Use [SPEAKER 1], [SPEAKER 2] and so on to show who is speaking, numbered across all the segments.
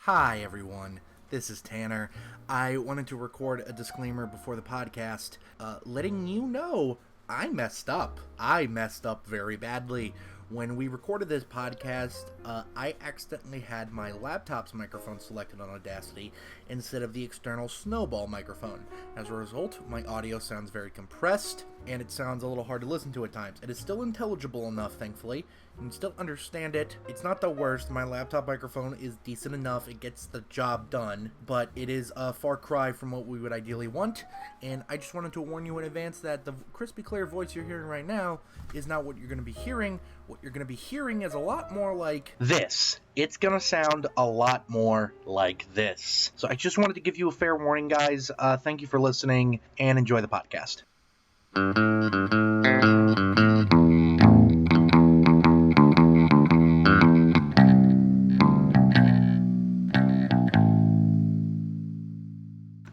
[SPEAKER 1] Hi everyone, this is Tanner. I wanted to record a disclaimer before the podcast, letting you know I messed up. I messed up very badly. When we recorded this podcast, I accidentally had my laptop's microphone selected on Audacity instead of the external Snowball microphone. As a result, my audio sounds very compressed, and it sounds a little hard to listen to at times. It is still intelligible enough, thankfully. You can still understand it. It's not the worst. My laptop microphone is decent enough. It gets the job done, but it is a far cry from what we would ideally want, and I just wanted to warn you in advance that the crispy clear voice you're hearing right now is not what you're going to be hearing. What you're going to be hearing is a lot more like
[SPEAKER 2] this. It's going to sound a lot more like this. So I just wanted to give you a fair warning, guys. Thank you for listening, and enjoy the podcast.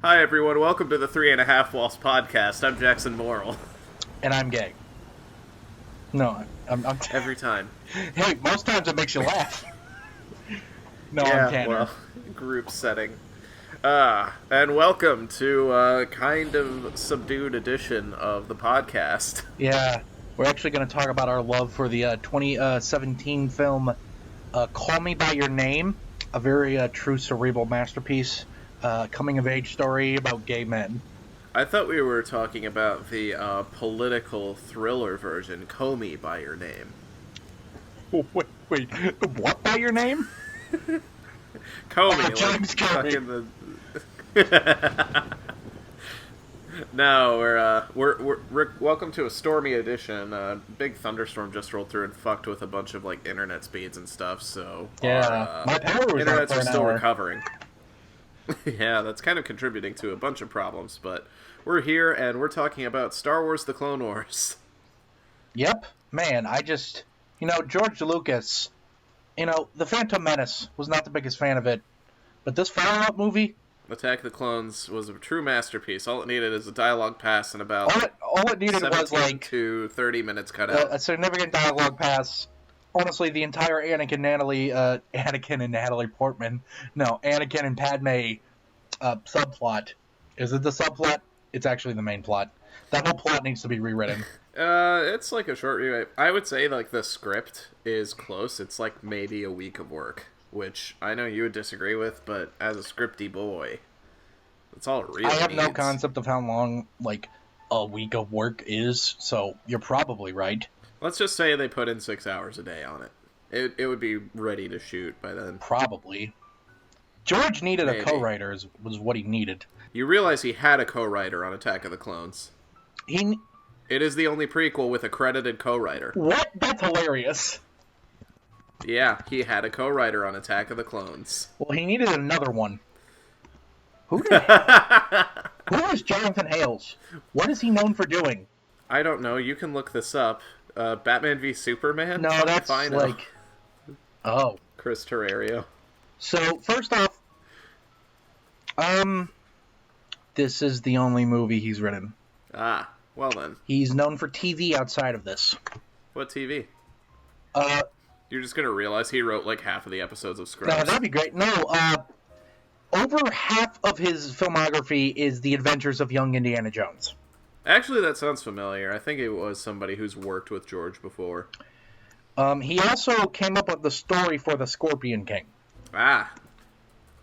[SPEAKER 3] Hi everyone, welcome to the 3.5 Walls podcast. I'm Jackson Morrill.
[SPEAKER 2] And I'm gay. No, I'm
[SPEAKER 3] Every time.
[SPEAKER 2] Hey, most times it makes you laugh. No,
[SPEAKER 3] Yeah,
[SPEAKER 2] I'm Tanner.
[SPEAKER 3] well, group setting. And welcome to a kind of subdued edition of the podcast.
[SPEAKER 2] Yeah, we're actually going to talk about our love for the 2017 film Call Me By Your Name, a very true cerebral masterpiece, coming-of-age story about gay men.
[SPEAKER 3] I thought we were talking about the political thriller version, Call Me By Your Name.
[SPEAKER 2] Wait, what by your name?
[SPEAKER 3] Comey,
[SPEAKER 2] James Comey.
[SPEAKER 3] No, we're welcome to a stormy edition. Big thunderstorm just rolled through and fucked with a bunch of like internet speeds and stuff. So
[SPEAKER 2] Yeah, my power was out
[SPEAKER 3] internets
[SPEAKER 2] for
[SPEAKER 3] are
[SPEAKER 2] an
[SPEAKER 3] still
[SPEAKER 2] hour.
[SPEAKER 3] recovering. Yeah, that's kind of contributing to a bunch of problems. But we're here and we're talking about Star Wars: The Clone Wars.
[SPEAKER 2] Yep, man. George Lucas. The Phantom Menace was not the biggest fan of it, but this Fallout movie.
[SPEAKER 3] Attack of the Clones was a true masterpiece. All it needed is a dialogue pass and about
[SPEAKER 2] All it needed was
[SPEAKER 3] 17 to 30 minutes cut out.
[SPEAKER 2] a significant dialogue pass. Honestly, the entire Anakin and Natalie Portman, no, Anakin and Padme subplot. Is it the subplot? It's actually the main plot. That whole plot needs to be rewritten.
[SPEAKER 3] It's like a short rewrite. I would say like the script is close. It's like maybe a week of work, which I know you would disagree with, but as a scripty boy, that's all it really
[SPEAKER 2] I have no
[SPEAKER 3] needs.
[SPEAKER 2] concept of how long like a week of work is, so you're probably right.
[SPEAKER 3] Let's just say they put in 6 hours a day on it. It would be ready to shoot by then.
[SPEAKER 2] Probably. George needed
[SPEAKER 3] Maybe.
[SPEAKER 2] a co-writer, was what he needed.
[SPEAKER 3] You realize he had a co-writer on Attack of the Clones. It is the only prequel with a credited co-writer.
[SPEAKER 2] What? That's hilarious.
[SPEAKER 3] Yeah, he had a co-writer on Attack of the Clones.
[SPEAKER 2] Well, he needed another one. Who is Jonathan Hales? What is he known for doing?
[SPEAKER 3] I don't know. You can look this up. Batman v Superman?
[SPEAKER 2] No, that's
[SPEAKER 3] Fine.
[SPEAKER 2] like... Oh.
[SPEAKER 3] Chris Terrario.
[SPEAKER 2] So, first off, this is the only movie he's written.
[SPEAKER 3] Ah, well then.
[SPEAKER 2] He's known for TV outside of this.
[SPEAKER 3] What TV?
[SPEAKER 2] Uh,
[SPEAKER 3] You're just gonna realize he wrote like half of the episodes of Scrubs.
[SPEAKER 2] no, that'd be great. No, over half of his filmography is The Adventures of Young Indiana Jones.
[SPEAKER 3] Actually, that sounds familiar. I think it was somebody who's worked with George before.
[SPEAKER 2] He also came up with the story for The Scorpion King.
[SPEAKER 3] Ah,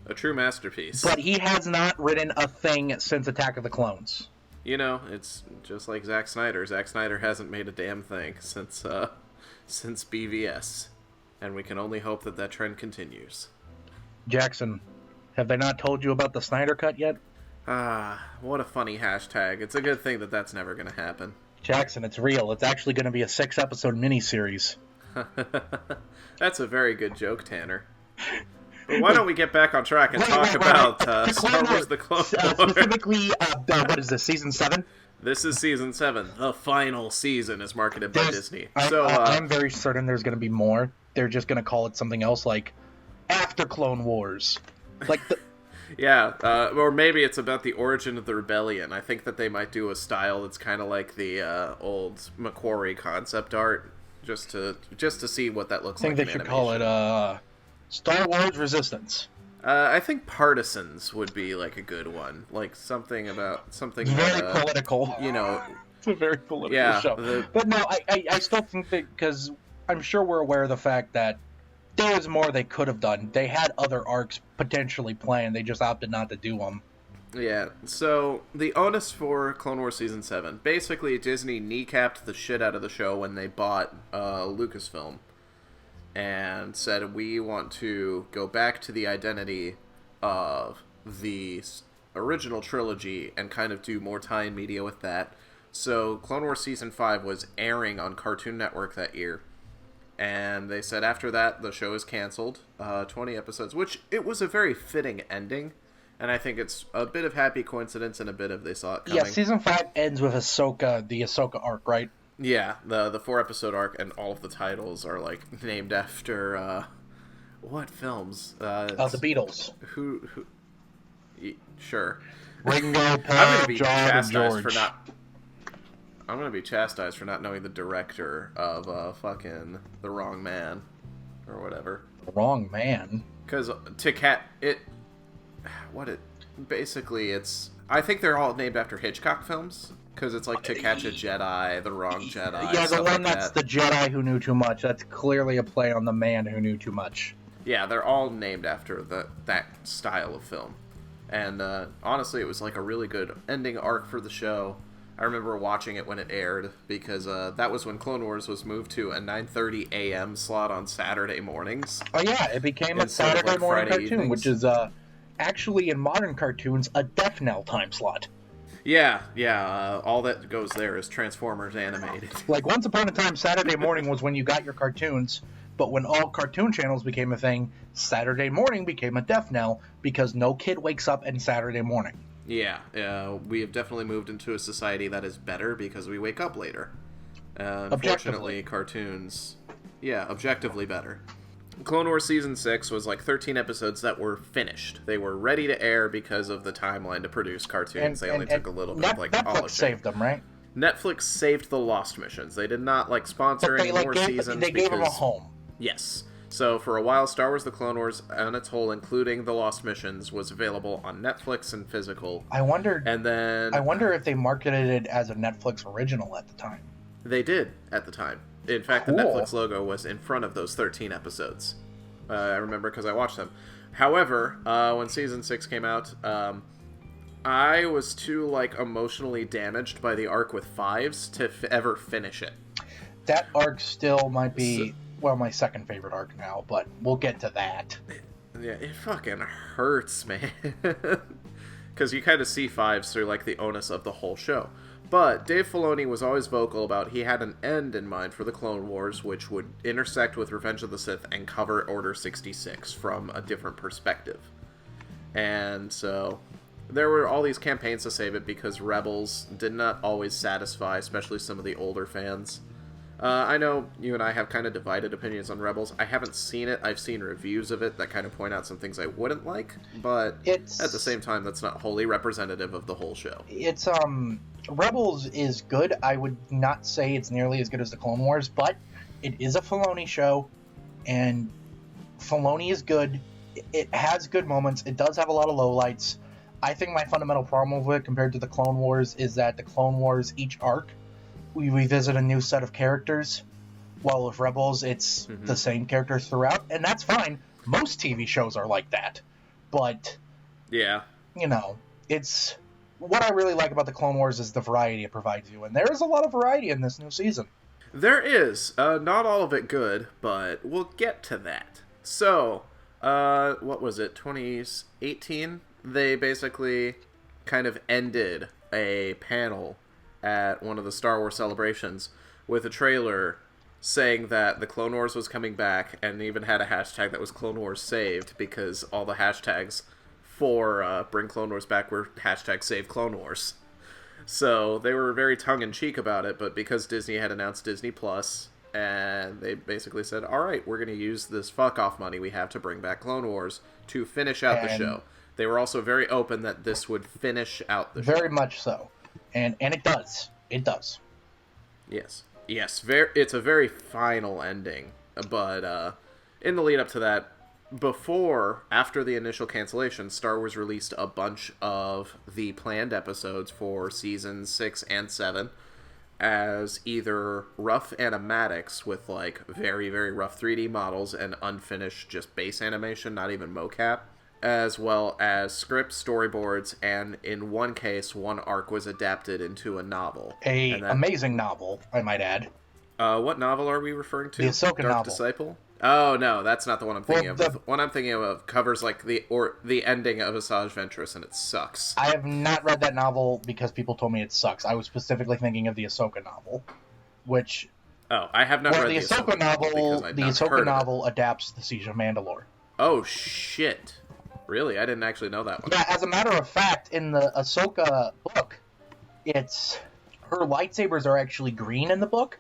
[SPEAKER 3] a true masterpiece.
[SPEAKER 2] But he has not written a thing since Attack of the Clones.
[SPEAKER 3] You know, it's just like Zack Snyder. Zack Snyder hasn't made a damn thing since BVS. And we can only hope that that trend continues.
[SPEAKER 2] Jackson, have they not told you about the Snyder Cut yet?
[SPEAKER 3] Ah, what a funny hashtag. It's a good thing that that's never going to happen.
[SPEAKER 2] Jackson, it's real. It's actually going to be a 6-episode miniseries.
[SPEAKER 3] That's a very good joke, Tanner. But why don't we get back on track and talk about Star Wars: The Clone Wars?
[SPEAKER 2] Specifically, what is this, Season 7?
[SPEAKER 3] This is Season 7. The final season is marketed by Disney.
[SPEAKER 2] I'm very certain there's going to be more. They're just going to call it something else, like After Clone Wars.
[SPEAKER 3] Yeah, or maybe it's about the origin of the rebellion. I think that they might do a style that's kind of like the old Macquarie concept art, just to see what that looks like.
[SPEAKER 2] I think they should call it Star Wars Resistance.
[SPEAKER 3] I think Partisans would be like a good one, like something
[SPEAKER 2] Very
[SPEAKER 3] that,
[SPEAKER 2] political.
[SPEAKER 3] you know,
[SPEAKER 2] It's a very political
[SPEAKER 3] yeah,
[SPEAKER 2] show. But no, I still think that, because I'm sure we're aware of the fact that there was more they could have done. They had other arcs potentially planned. They just opted not to do them.
[SPEAKER 3] Yeah, so the onus for Clone Wars Season 7. Basically, Disney kneecapped the shit out of the show when they bought Lucasfilm and said, we want to go back to the identity of the original trilogy and kind of do more tie-in media with that. So Clone Wars Season 5 was airing on Cartoon Network that year. And they said after that, the show is canceled. 20 episodes, which it was a very fitting ending. And I think it's a bit of happy coincidence and a bit of they saw it coming.
[SPEAKER 2] Yeah, Season 5 ends with Ahsoka, the Ahsoka arc, right?
[SPEAKER 3] Yeah, the 4-episode arc, and all of the titles are, like, named after, what films?
[SPEAKER 2] The Beatles.
[SPEAKER 3] Who sure.
[SPEAKER 2] Ringo, Paul,
[SPEAKER 3] I'm gonna be
[SPEAKER 2] John, and
[SPEAKER 3] chastised
[SPEAKER 2] George.
[SPEAKER 3] I'm gonna be chastised for not knowing the director of fucking The Wrong Man, or whatever.
[SPEAKER 2] The Wrong Man?
[SPEAKER 3] Because basically it's, I think they're all named after Hitchcock films, because it's like To Catch a Jedi, The Wrong Jedi.
[SPEAKER 2] Yeah, the one
[SPEAKER 3] like
[SPEAKER 2] that's
[SPEAKER 3] that.
[SPEAKER 2] the Jedi who knew too much. That's clearly a play on the man who knew too much.
[SPEAKER 3] Yeah, they're all named after that style of film. And honestly, it was like a really good ending arc for the show. I remember watching it when it aired, because that was when Clone Wars was moved to a 9:30 a.m. slot on Saturday mornings.
[SPEAKER 2] Oh yeah, it became a
[SPEAKER 3] Instead of,
[SPEAKER 2] Saturday
[SPEAKER 3] like,
[SPEAKER 2] morning
[SPEAKER 3] Friday
[SPEAKER 2] cartoon,
[SPEAKER 3] evenings.
[SPEAKER 2] which is actually in modern cartoons a Death Knell time slot.
[SPEAKER 3] Yeah, all that goes there is Transformers animated.
[SPEAKER 2] Like, once upon a time, Saturday morning was when you got your cartoons, but when all cartoon channels became a thing, Saturday morning became a death knell, because no kid wakes up on Saturday morning.
[SPEAKER 3] Yeah, we have definitely moved into a society that is better because we wake up later. Unfortunately, cartoons, objectively better. Clone Wars Season 6 was like 13 episodes that were finished. They were ready to air because of the timeline to produce cartoons. They only took a little bit of
[SPEAKER 2] Netflix
[SPEAKER 3] polishing.
[SPEAKER 2] saved them, right?
[SPEAKER 3] Netflix saved the Lost missions. They did not sponsor
[SPEAKER 2] But
[SPEAKER 3] any more seasons.
[SPEAKER 2] They gave them a home.
[SPEAKER 3] Yes. So for a while, Star Wars: The Clone Wars on its whole, including the Lost missions, was available on Netflix and physical.
[SPEAKER 2] I wonder
[SPEAKER 3] if
[SPEAKER 2] they marketed it as a Netflix original at the time.
[SPEAKER 3] They did at the time. In fact,
[SPEAKER 2] Cool.
[SPEAKER 3] The Netflix logo was in front of those 13 episodes. I remember because I watched them. However, when Season 6 came out, I was too emotionally damaged by the arc with Fives to ever finish it.
[SPEAKER 2] That arc still might be, my second favorite arc now, but we'll get to that.
[SPEAKER 3] Yeah, it fucking hurts, man. Because you kind of see Fives through the onus of the whole show. But Dave Filoni was always vocal about he had an end in mind for the Clone Wars, which would intersect with Revenge of the Sith and cover Order 66 from a different perspective. And so there were all these campaigns to save it because Rebels did not always satisfy, especially some of the older fans. I know you and I have kind of divided opinions on Rebels. I haven't seen it. I've seen reviews of it that kind of point out some things I wouldn't like, but at the same time, that's not wholly representative of the whole show.
[SPEAKER 2] It's, Rebels is good. I would not say it's nearly as good as the Clone Wars, but it is a Filoni show, and Filoni is good. It has good moments. It does have a lot of lowlights. I think my fundamental problem with it compared to the Clone Wars is that the Clone Wars, each arc, we revisit a new set of characters, while with Rebels, it's the same characters throughout, and that's fine. Most TV shows are like that, but, it's... What I really like about the Clone Wars is the variety it provides you, and there is a lot of variety in this new season.
[SPEAKER 3] There is. Not all of it good, but we'll get to that. So, what was it, 2018? They basically kind of ended a panel at one of the Star Wars celebrations with a trailer saying that the Clone Wars was coming back, and even had a hashtag that was Clone Wars Saved, because all the hashtags for Bring Clone Wars Back were hashtag Save Clone Wars. So they were very tongue-in-cheek about it, but because Disney had announced Disney Plus, and they basically said, alright, we're going to use this fuck-off money we have to bring back Clone Wars to finish out the show. They were also very open that this would finish out the show.
[SPEAKER 2] Very much so. And it does. It does.
[SPEAKER 3] Yes. It's a very final ending. But in the lead up to that, after the initial cancellation, Star Wars released a bunch of the planned episodes for seasons 6 and 7 as either rough animatics with like very, very rough 3D models and unfinished just base animation, not even mocap, as well as scripts, storyboards, and in one case, one arc was adapted into a novel.
[SPEAKER 2] Amazing novel, I might add.
[SPEAKER 3] What novel are we referring to?
[SPEAKER 2] The Ahsoka
[SPEAKER 3] Dark
[SPEAKER 2] novel.
[SPEAKER 3] Disciple? Oh, no, that's not the one I'm thinking of.
[SPEAKER 2] The
[SPEAKER 3] one I'm thinking of covers like the ending of Asajj Ventress, and it sucks.
[SPEAKER 2] I have not read that novel because people told me it sucks. I was specifically thinking of the Ahsoka novel, which...
[SPEAKER 3] Oh, I have not read
[SPEAKER 2] the Ahsoka novel. The Ahsoka novel adapts the Siege of Mandalore.
[SPEAKER 3] Oh, shit. Really? I didn't actually know that one.
[SPEAKER 2] Yeah, as a matter of fact, in the Ahsoka book, her lightsabers are actually green in the book,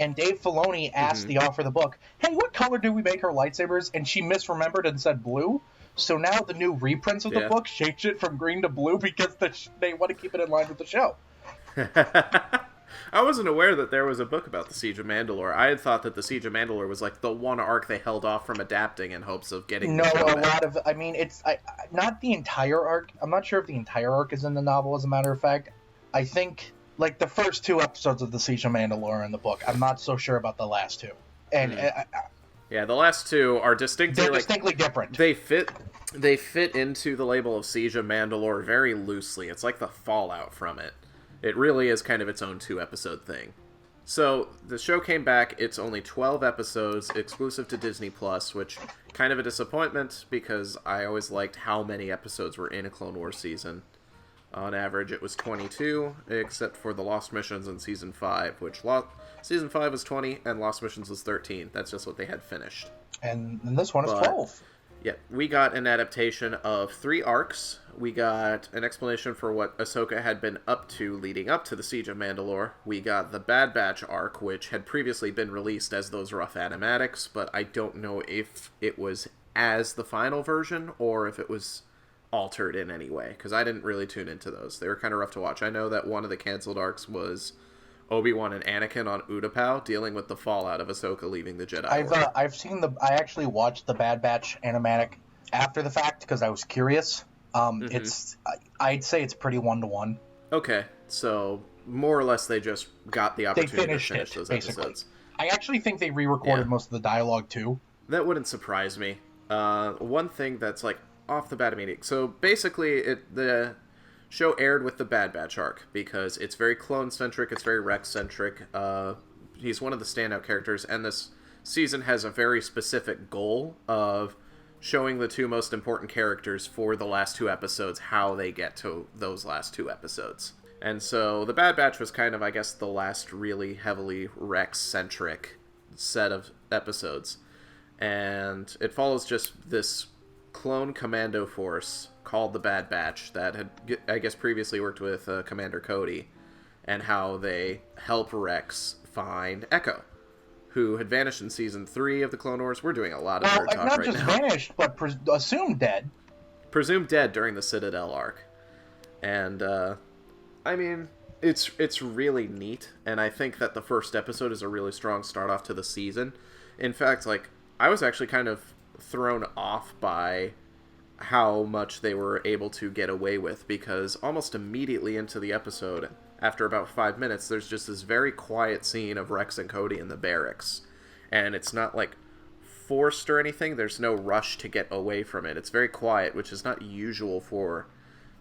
[SPEAKER 2] and Dave Filoni asked the author of the book, hey, what color do we make her lightsabers? And she misremembered and said blue. So now the new reprints of the book changed it from green to blue because they want to keep it in line with the show.
[SPEAKER 3] I wasn't aware that there was a book about the Siege of Mandalore. I had thought that the Siege of Mandalore was like the one arc they held off from adapting in hopes of getting the show back.
[SPEAKER 2] It's not the entire arc. I'm not sure if the entire arc is in the novel, as a matter of fact. I think, like, the first 2 episodes of the Siege of Mandalore are in the book. I'm not so sure about the last 2. And
[SPEAKER 3] yeah, the last 2 are distinctly
[SPEAKER 2] different.
[SPEAKER 3] They fit into the label of Siege of Mandalore very loosely. It's like the fallout from it. It really is kind of its own 2-episode thing. So, the show came back. It's only 12 episodes, exclusive to Disney+, which kind of a disappointment because I always liked how many episodes were in a Clone Wars season. On average, it was 22, except for the Lost Missions in Season 5, which Season 5 was 20 and Lost Missions was 13. That's just what they had finished.
[SPEAKER 2] And this one is 12.
[SPEAKER 3] Yeah, we got an adaptation of 3 arcs. We got an explanation for what Ahsoka had been up to leading up to the Siege of Mandalore. We got the Bad Batch arc, which had previously been released as those rough animatics, but I don't know if it was as the final version or if it was altered in any way, because I didn't really tune into those. They were kind of rough to watch. I know that one of the canceled arcs was Obi-Wan and Anakin on Utapau dealing with the fallout of Ahsoka leaving the Jedi Order.
[SPEAKER 2] I actually watched the Bad Batch animatic after the fact because I was curious. I'd say it's pretty 1-to-1.
[SPEAKER 3] Okay, so more or less they just got the opportunity to finish those episodes.
[SPEAKER 2] I actually think they re-recorded most of the dialogue too.
[SPEAKER 3] That wouldn't surprise me. One thing that's like off the bat immediate. So basically, the show aired with the Bad Batch arc because it's very clone-centric, it's very Rex-centric. He's one of the standout characters, and this season has a very specific goal of showing the 2 most important characters for the last 2 episodes, how they get to those last 2 episodes. And so the Bad Batch was kind of, I guess, the last really heavily Rex-centric set of episodes. And it follows just this clone commando force called the Bad Batch that had, I guess, previously worked with Commander Cody, and how they help Rex find Echo, who had vanished in Season 3 of the Clone Wars. We're doing a lot of nerd talk right now.
[SPEAKER 2] Not just vanished, but assumed dead.
[SPEAKER 3] Presumed dead during the Citadel arc. And, I mean, it's really neat, and I think that the first episode is a really strong start off to the season. In fact, like, I was actually kind of thrown off by how much they were able to get away with, because almost immediately into the episode, after about 5 minutes, there's just this very quiet scene of Rex and Cody in the barracks. And it's not, like, forced or anything. There's no rush to get away from it. It's very quiet, which is not usual for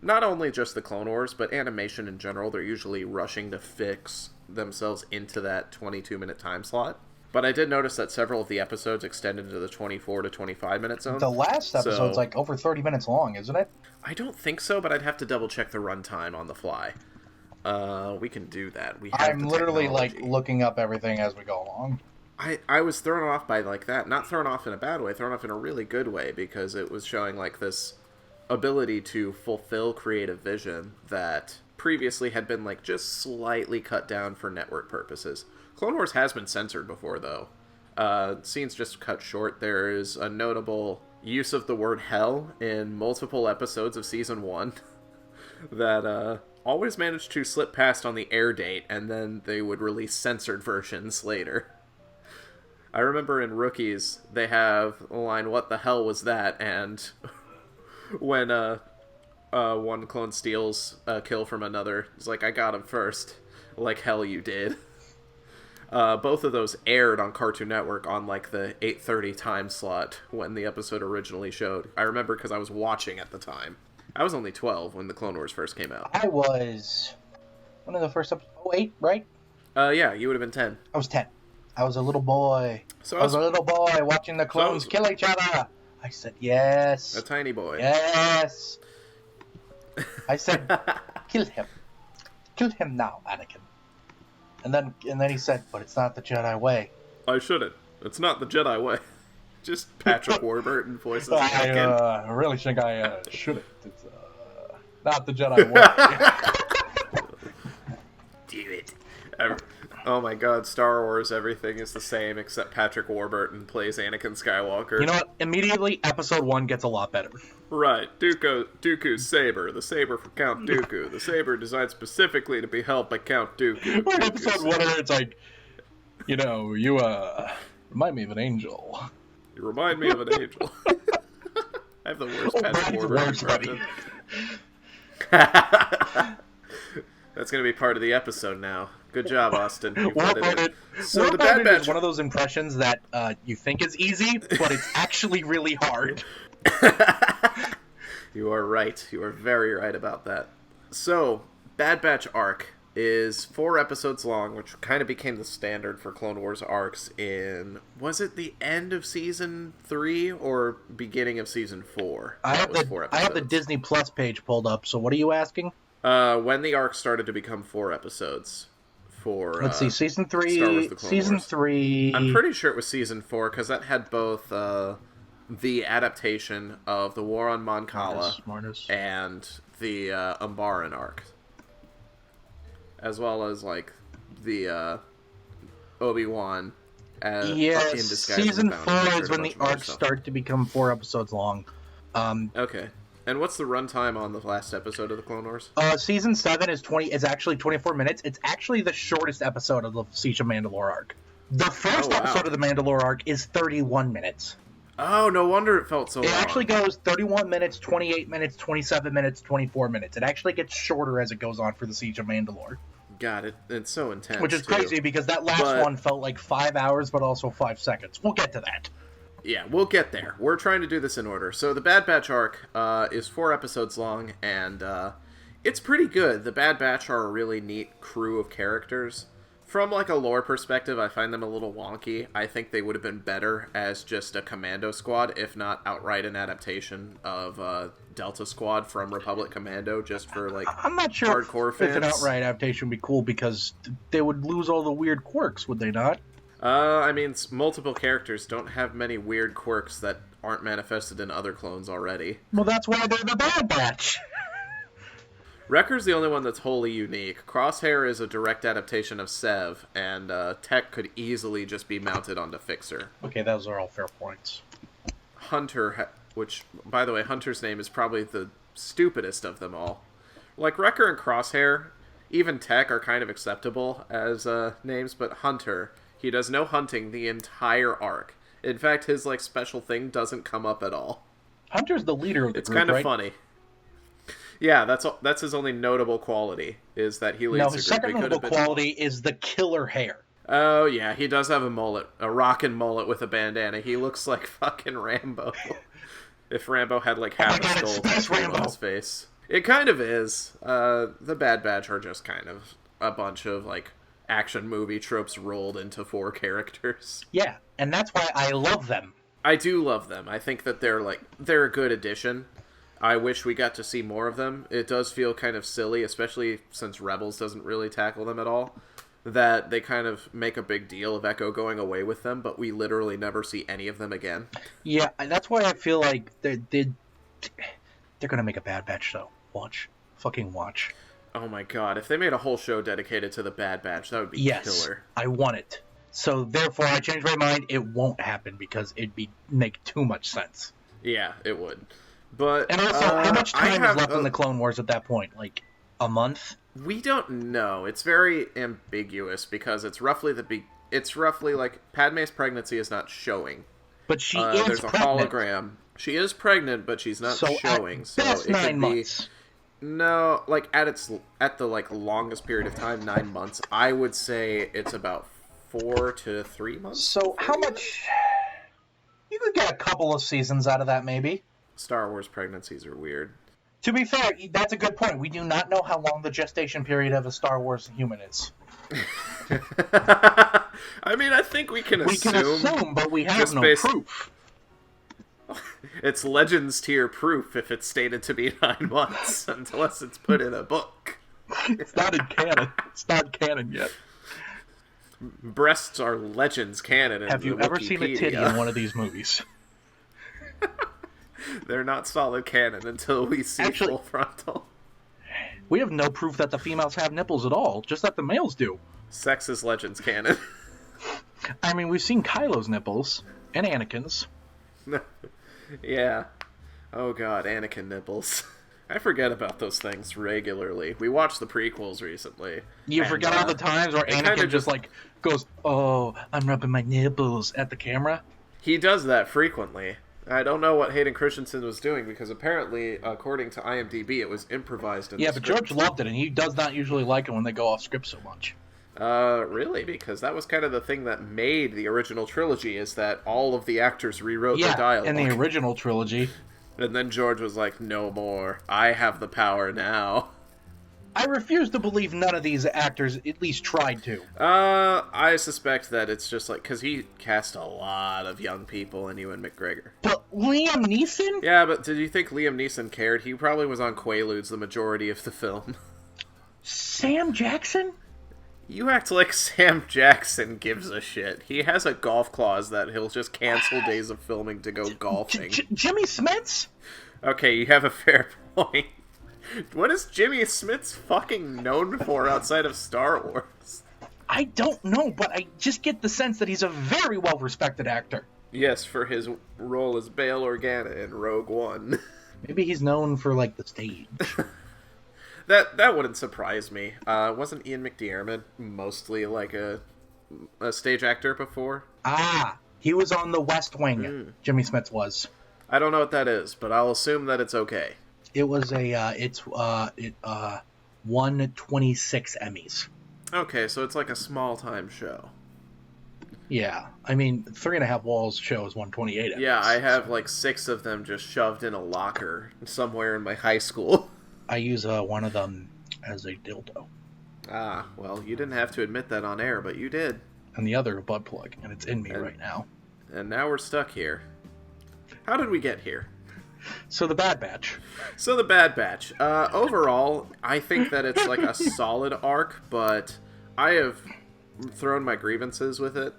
[SPEAKER 3] not only just the Clone Wars, but animation in general. They're usually rushing to fix themselves into that 22-minute time slot. But I did notice that several of the episodes extended into the 24 to 25-minute zone.
[SPEAKER 2] The last episode's like over 30 minutes long, isn't it?
[SPEAKER 3] I don't think so, but I'd have to double-check the runtime on the fly. We can do that.
[SPEAKER 2] I'm literally, like, looking up everything as we go along.
[SPEAKER 3] I was thrown off by, like, that. Not thrown off in a bad way, thrown off in a really good way, because it was showing, like, this ability to fulfill creative vision that previously had been, like, just slightly cut down for network purposes. Clone Wars has been censored before, though. Scenes just cut short. There is a notable use of the word hell in multiple episodes of Season 1 that always managed to slip past on the air date, and then they would release censored versions later. I remember in Rookies, they have a line, "What the hell was that?" And when one clone steals a kill from another, he's like, "I got him first." Like, hell you did. Both of those aired on Cartoon Network on, like, the 8:30 time slot when the episode originally showed. I remember because I was watching at the time. I was only 12 when the Clone Wars first came out.
[SPEAKER 2] I was one of the first episodes. 08, right?
[SPEAKER 3] Yeah, you would have been 10.
[SPEAKER 2] I was 10. I was a little boy.
[SPEAKER 3] So
[SPEAKER 2] I was a little boy watching the clones kill each other. I said, yes.
[SPEAKER 3] A tiny boy.
[SPEAKER 2] Yes. I said, kill him. Kill him now, Anakin. And then he said, but it's not the Jedi way.
[SPEAKER 3] I shouldn't. It's not the Jedi way. Just Patrick Warburton voices Anakin.
[SPEAKER 2] I really think I shouldn't. It's not the Jedi way.
[SPEAKER 3] Do it. Oh my god, Star Wars, everything is the same except Patrick Warburton plays Anakin Skywalker.
[SPEAKER 2] You know what? Immediately, episode 1 gets a lot better.
[SPEAKER 3] Right. Dooku's saber. The saber for Count Dooku. The saber designed specifically to be held by Count Dooku.
[SPEAKER 2] Or episode 1, it's like, you know, you remind me of an angel.
[SPEAKER 3] You remind me of an angel. I have the worst Patrick Warburton impression. That's going to be part of the episode now. Good job, Austin. You put it in. So the Bad Batch
[SPEAKER 2] is one of those impressions that you think is easy, but it's actually really hard.
[SPEAKER 3] You are right. You are very right about that. So, Bad Batch arc is 4 episodes long, which kind of became the standard for Clone Wars arcs in... Was it the end of Season 3 or beginning of Season 4?
[SPEAKER 2] I have the Disney Plus page pulled up, so what are you asking?
[SPEAKER 3] When the arc started to become 4 episodes. For
[SPEAKER 2] let's see, season 3.
[SPEAKER 3] Star Wars: The Clone
[SPEAKER 2] season
[SPEAKER 3] Wars.
[SPEAKER 2] 3.
[SPEAKER 3] I'm pretty sure it was season 4 because that had both the adaptation of the War on Mon Cala and the Umbaran arc, as well as like the Obi-Wan.
[SPEAKER 2] Yes,
[SPEAKER 3] in disguise
[SPEAKER 2] season
[SPEAKER 3] as a bounty
[SPEAKER 2] 4 is when the arcs start to become 4 episodes long.
[SPEAKER 3] Okay. And what's the runtime on the last episode of the Clone Wars?
[SPEAKER 2] Season 7 is actually 24 minutes. It's actually the shortest episode of the Siege of Mandalore arc. The first episode of the Mandalore arc is 31 minutes.
[SPEAKER 3] Oh, no wonder it felt so long.
[SPEAKER 2] It actually goes 31 minutes, 28 minutes, 27 minutes, 24 minutes. It actually gets shorter as it goes on for the Siege of Mandalore.
[SPEAKER 3] God, it's so intense.
[SPEAKER 2] Which is crazy because that last one felt like 5 hours, but also 5 seconds. We'll get to that.
[SPEAKER 3] Yeah, we'll get there. We're trying to do this in order. So the Bad Batch arc is 4 episodes long, and it's pretty good. The Bad Batch are a really neat crew of characters. From like a lore perspective, I find them a little wonky. I think they would have been better as just a commando squad, if not outright an adaptation of Delta Squad from Republic Commando, just for like
[SPEAKER 2] I'm not sure
[SPEAKER 3] hardcore fans.
[SPEAKER 2] If an outright adaptation would be cool because they would lose all the weird quirks, would they not?
[SPEAKER 3] I mean, multiple characters don't have many weird quirks that aren't manifested in other clones already.
[SPEAKER 2] Well, that's why they're the Bad Batch.
[SPEAKER 3] Wrecker's the only one that's wholly unique. Crosshair is a direct adaptation of Sev, and Tech could easily just be mounted onto Fixer.
[SPEAKER 2] Okay, those are all fair points.
[SPEAKER 3] Hunter, which, by the way, Hunter's name is probably the stupidest of them all. Like, Wrecker and Crosshair, even Tech are kind of acceptable as names, but Hunter... He does no hunting the entire arc. In fact, his like special thing doesn't come up at all.
[SPEAKER 2] Hunter's the leader of the group,
[SPEAKER 3] It's kind of
[SPEAKER 2] right?
[SPEAKER 3] funny. Yeah, that's his only notable quality, is that he leads
[SPEAKER 2] No,
[SPEAKER 3] the
[SPEAKER 2] his
[SPEAKER 3] group.
[SPEAKER 2] second notable quality is the killer hair.
[SPEAKER 3] Oh, yeah, he does have a mullet. A rockin' mullet with a bandana. He looks like fucking Rambo. If Rambo had like half a skull on his face. It kind of is. The Bad Batch are just kind of a bunch of like action movie tropes rolled into 4 characters.
[SPEAKER 2] Yeah, and that's why I love them.
[SPEAKER 3] I do love them. I think that they're a good addition. I wish we got to see more of them. It does feel kind of silly, especially since Rebels doesn't really tackle them at all, that they kind of make a big deal of Echo going away with them, but we literally never see any of them again.
[SPEAKER 2] Yeah, that's why I feel like they're gonna make a Bad Batch, though. Watch. Fucking watch.
[SPEAKER 3] Oh my god, if they made a whole show dedicated to the Bad Batch, that would be killer.
[SPEAKER 2] I want it. So therefore I changed my mind. It won't happen because it'd make too much sense.
[SPEAKER 3] Yeah, it would. But
[SPEAKER 2] and also, how much time is left in the Clone Wars at that point? Like a month?
[SPEAKER 3] We don't know. It's very ambiguous because it's roughly the it's roughly like Padme's pregnancy is not showing.
[SPEAKER 2] But she is
[SPEAKER 3] there's a
[SPEAKER 2] pregnant.
[SPEAKER 3] hologram. She is pregnant, but she's not showing.
[SPEAKER 2] So
[SPEAKER 3] It could
[SPEAKER 2] 9
[SPEAKER 3] be
[SPEAKER 2] months.
[SPEAKER 3] no, like at the like longest period of time, 9 months. I would say it's about 4 to 3 months.
[SPEAKER 2] So how much? You could get a couple of seasons out of that, maybe.
[SPEAKER 3] Star Wars pregnancies are weird.
[SPEAKER 2] To be fair, that's a good point. We do not know how long the gestation period of a Star Wars human is.
[SPEAKER 3] I mean, I think we can assume.
[SPEAKER 2] We can assume, but we have no proof.
[SPEAKER 3] It's Legends tier proof if it's stated to be 9 months, unless it's put in a book.
[SPEAKER 2] It's not in canon. It's not canon yet.
[SPEAKER 3] Breasts are Legends canon.
[SPEAKER 2] Have you ever seen a titty in one of these movies?
[SPEAKER 3] They're not solid canon until we see full frontal.
[SPEAKER 2] We have no proof that the females have nipples at all, just that the males do.
[SPEAKER 3] Sex is Legends canon.
[SPEAKER 2] I mean, we've seen Kylo's nipples and Anakin's.
[SPEAKER 3] Yeah. Oh god, Anakin nipples. I forget about those things regularly. We watched the prequels recently.
[SPEAKER 2] You forget all the times where Anakin just like goes, "Oh, I'm rubbing my nipples" at the camera.
[SPEAKER 3] He does that frequently. I don't know what Hayden Christensen was doing because apparently, according to IMDb, it was improvised.
[SPEAKER 2] Yeah, but George loved it, and he does not usually like it when they go off script so much.
[SPEAKER 3] Really? Because that was kind of the thing that made the original trilogy, is that all of the actors rewrote the dialogue.
[SPEAKER 2] In the original trilogy.
[SPEAKER 3] And then George was like, no more. I have the power now.
[SPEAKER 2] I refuse to believe none of these actors at least tried to.
[SPEAKER 3] I suspect that it's just like, because he cast a lot of young people in Ewan McGregor.
[SPEAKER 2] But Liam Neeson?
[SPEAKER 3] Yeah, but did you think Liam Neeson cared? He probably was on Quaaludes the majority of the film.
[SPEAKER 2] Sam Jackson?
[SPEAKER 3] You act like Sam Jackson gives a shit. He has a golf clause that he'll just cancel days of filming to go golfing.
[SPEAKER 2] Jimmy Smits?
[SPEAKER 3] Okay, you have a fair point. What is Jimmy Smits fucking known for outside of Star Wars?
[SPEAKER 2] I don't know, but I just get the sense that he's a very well-respected actor.
[SPEAKER 3] Yes, for his role as Bail Organa in Rogue One.
[SPEAKER 2] Maybe he's known for, like, the stage.
[SPEAKER 3] That wouldn't surprise me. Wasn't Ian McDiarmid mostly like a stage actor before?
[SPEAKER 2] Ah, he was on The West Wing. Jimmy Smits was.
[SPEAKER 3] I don't know what that is, but I'll assume that it's okay.
[SPEAKER 2] It was won 26 Emmys.
[SPEAKER 3] Okay, so it's like a small time show.
[SPEAKER 2] Yeah, I mean, 3.5 Walls show is 128 Emmys.
[SPEAKER 3] Yeah, I have like 6 of them just shoved in a locker somewhere in my high school.
[SPEAKER 2] I use one of them as a dildo.
[SPEAKER 3] Ah, well, you didn't have to admit that on air, but you did.
[SPEAKER 2] And the other a butt plug, and it's in me right now.
[SPEAKER 3] And now we're stuck here. How did we get here?
[SPEAKER 2] So the Bad Batch.
[SPEAKER 3] Overall, I think that it's like a solid arc, but I have thrown my grievances with it.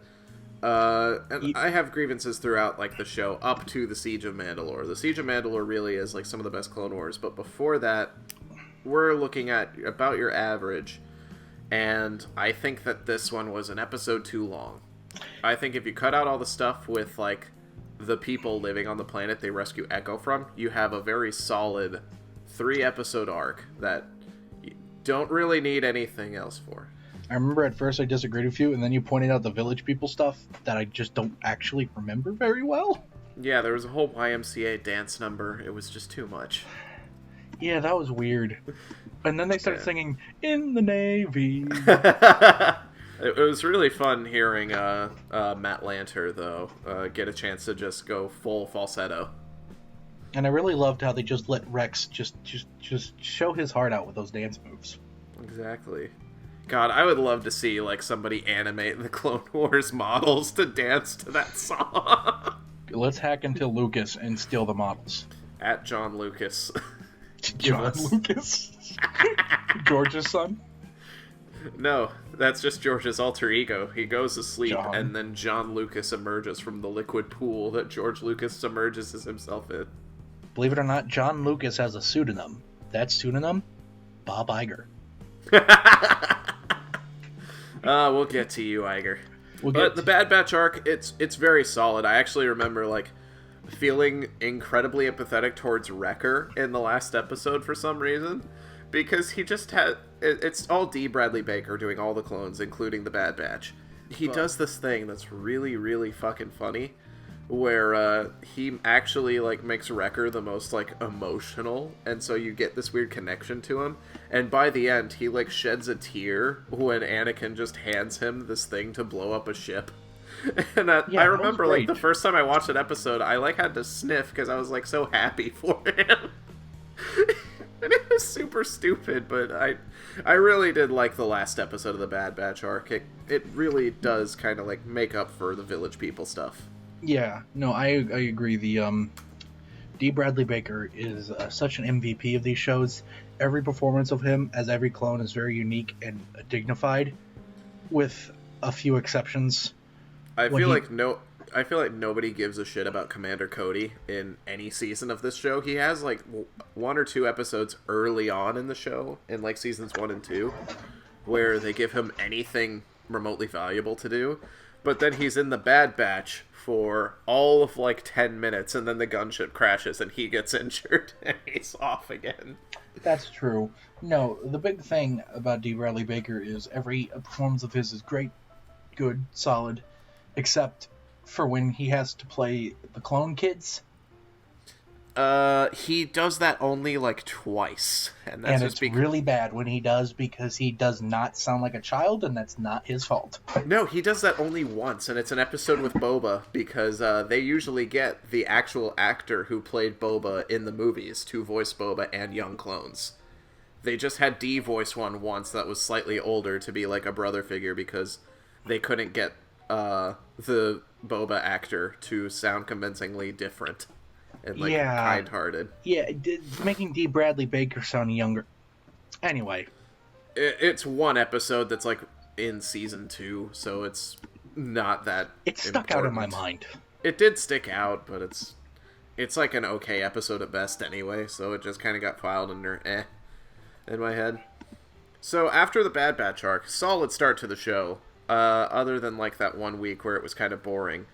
[SPEAKER 3] And I have grievances throughout like the show up to the Siege of Mandalore. The Siege of Mandalore really is like some of the best Clone Wars, but before that, we're looking at about your average, and I think that this one was an episode too long. I think if you cut out all the stuff with like the people living on the planet they rescue Echo from, you have a very solid 3-episode arc that you don't really need anything else for.
[SPEAKER 2] I remember at first I disagreed with you, and then you pointed out the village people stuff that I just don't actually remember very well.
[SPEAKER 3] Yeah, there was a whole YMCA dance number. It was just too much.
[SPEAKER 2] Yeah, that was weird. And then they started singing, "In the Navy."
[SPEAKER 3] It was really fun hearing Matt Lanter, though, get a chance to just go full falsetto.
[SPEAKER 2] And I really loved how they just let Rex just show his heart out with those dance moves.
[SPEAKER 3] Exactly. God, I would love to see like somebody animate the Clone Wars models to dance to that song.
[SPEAKER 2] Let's hack into Lucas and steal the models.
[SPEAKER 3] At John Lucas.
[SPEAKER 2] John Lucas? George's son?
[SPEAKER 3] No, that's just George's alter ego. He goes to sleep,
[SPEAKER 2] John.
[SPEAKER 3] and then John Lucas emerges from the liquid pool that George Lucas submerges himself in.
[SPEAKER 2] Believe it or not, John Lucas has a pseudonym. That pseudonym? Bob Iger.
[SPEAKER 3] We'll get to you, Iger. But the Bad Batch arc, it's very solid. I actually remember like feeling incredibly empathetic towards Wrecker in the last episode for some reason, because he just had it's all D. Bradley Baker doing all the clones, including the Bad Batch, he does this thing that's really, really fucking funny, where he actually like makes Wrecker the most like emotional, and so you get this weird connection to him. And by the end, he like sheds a tear when Anakin just hands him this thing to blow up a ship. And I remember like the first time I watched that episode, I like had to sniff because I was like so happy for him. And it was super stupid, but I really did like the last episode of the Bad Batch arc. It really does kind of like make up for the Village People stuff.
[SPEAKER 2] Yeah, no, I agree. The D. Bradley Baker is such an MVP of these shows. Every performance of him as every clone is very unique and dignified, with a few exceptions.
[SPEAKER 3] I feel like nobody gives a shit about Commander Cody in any season of this show. He has like one or two episodes early on in the show, in like seasons 1 and 2, where they give him anything remotely valuable to do. But then he's in the Bad Batch for all of like 10 minutes, and then the gunship crashes and he gets injured and he's off again.
[SPEAKER 2] That's true. No, the big thing about D. Bradley Baker is every performance of his is great, good, solid, except for when he has to play the clone kids.
[SPEAKER 3] He does that only like twice, and
[SPEAKER 2] it's really bad when he does, because he does not sound like a child, and that's not his fault.
[SPEAKER 3] No, he does that only once, and it's an episode with Boba, because they usually get the actual actor who played Boba in the movies to voice Boba and young clones. They just had D voice one once that was slightly older to be like a brother figure, because they couldn't get the Boba actor to sound convincingly different and like kind-hearted.
[SPEAKER 2] Yeah, making D. Bradley Baker sound younger. Anyway,
[SPEAKER 3] it's one episode that's like in season 2, so it's not that.
[SPEAKER 2] It stuck out in my mind.
[SPEAKER 3] It did stick out, but it's like an okay episode at best anyway. So it just kind of got filed under in my head. So after the Bad Batch arc, solid start to the show. Other than like that 1 week where it was kind of boring.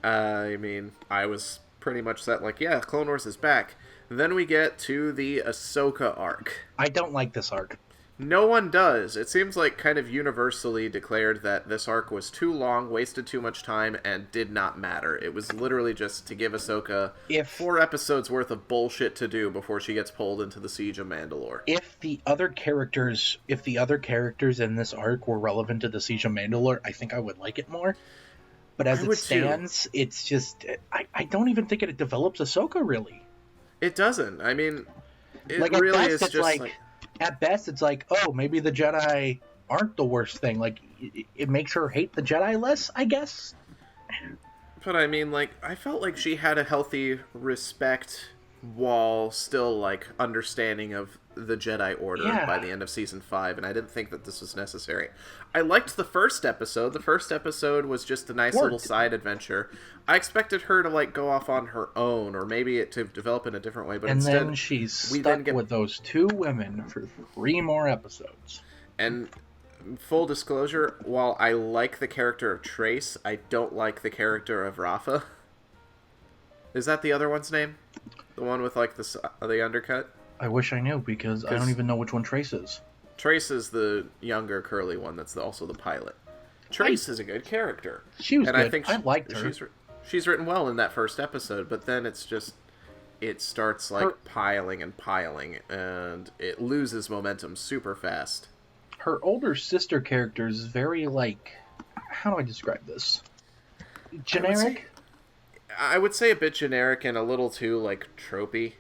[SPEAKER 3] I mean, I was pretty much set like, yeah, Clone Wars is back. Then we get to the Ahsoka arc.
[SPEAKER 2] I don't like this arc.
[SPEAKER 3] No one does. It seems like kind of universally declared that this arc was too long, wasted too much time, and did not matter. It was literally just to give Ahsoka 4 episodes worth of bullshit to do before she gets pulled into the Siege of Mandalore.
[SPEAKER 2] If the other characters in this arc were relevant to the Siege of Mandalore, I think I would like it more. But as it stands, it's just... I don't even think it develops Ahsoka, really.
[SPEAKER 3] It doesn't. I mean, it
[SPEAKER 2] like,
[SPEAKER 3] really is just like...
[SPEAKER 2] At best, it's like, oh, maybe the Jedi aren't the worst thing. Like, it makes her hate the Jedi less, I guess.
[SPEAKER 3] But I mean, like, I felt like she had a healthy respect while still, like, understanding of the Jedi Order by the end of Season 5, and I didn't think that this was necessary. I liked the first episode. The first episode was just a nice little side adventure. I expected her to, like, go off on her own, or maybe it to develop in a different way, but
[SPEAKER 2] and
[SPEAKER 3] instead...
[SPEAKER 2] And then she's stuck with those 2 women for 3 more episodes.
[SPEAKER 3] And... full disclosure, while I like the character of Trace, I don't like the character of Rafa. Is that the other one's name? The one with, like, the undercut?
[SPEAKER 2] I wish I knew, because I don't even know which one Trace is.
[SPEAKER 3] Trace is the younger, curly one that's also the pilot. Trace is a good character.
[SPEAKER 2] She was
[SPEAKER 3] good.
[SPEAKER 2] I think I liked her.
[SPEAKER 3] She's written well in that first episode, but then it's just... it starts, like, piling and piling, and it loses momentum super fast.
[SPEAKER 2] Her older sister character is very, like... how do I describe this? Generic?
[SPEAKER 3] I would say a bit generic and a little too, like, tropey.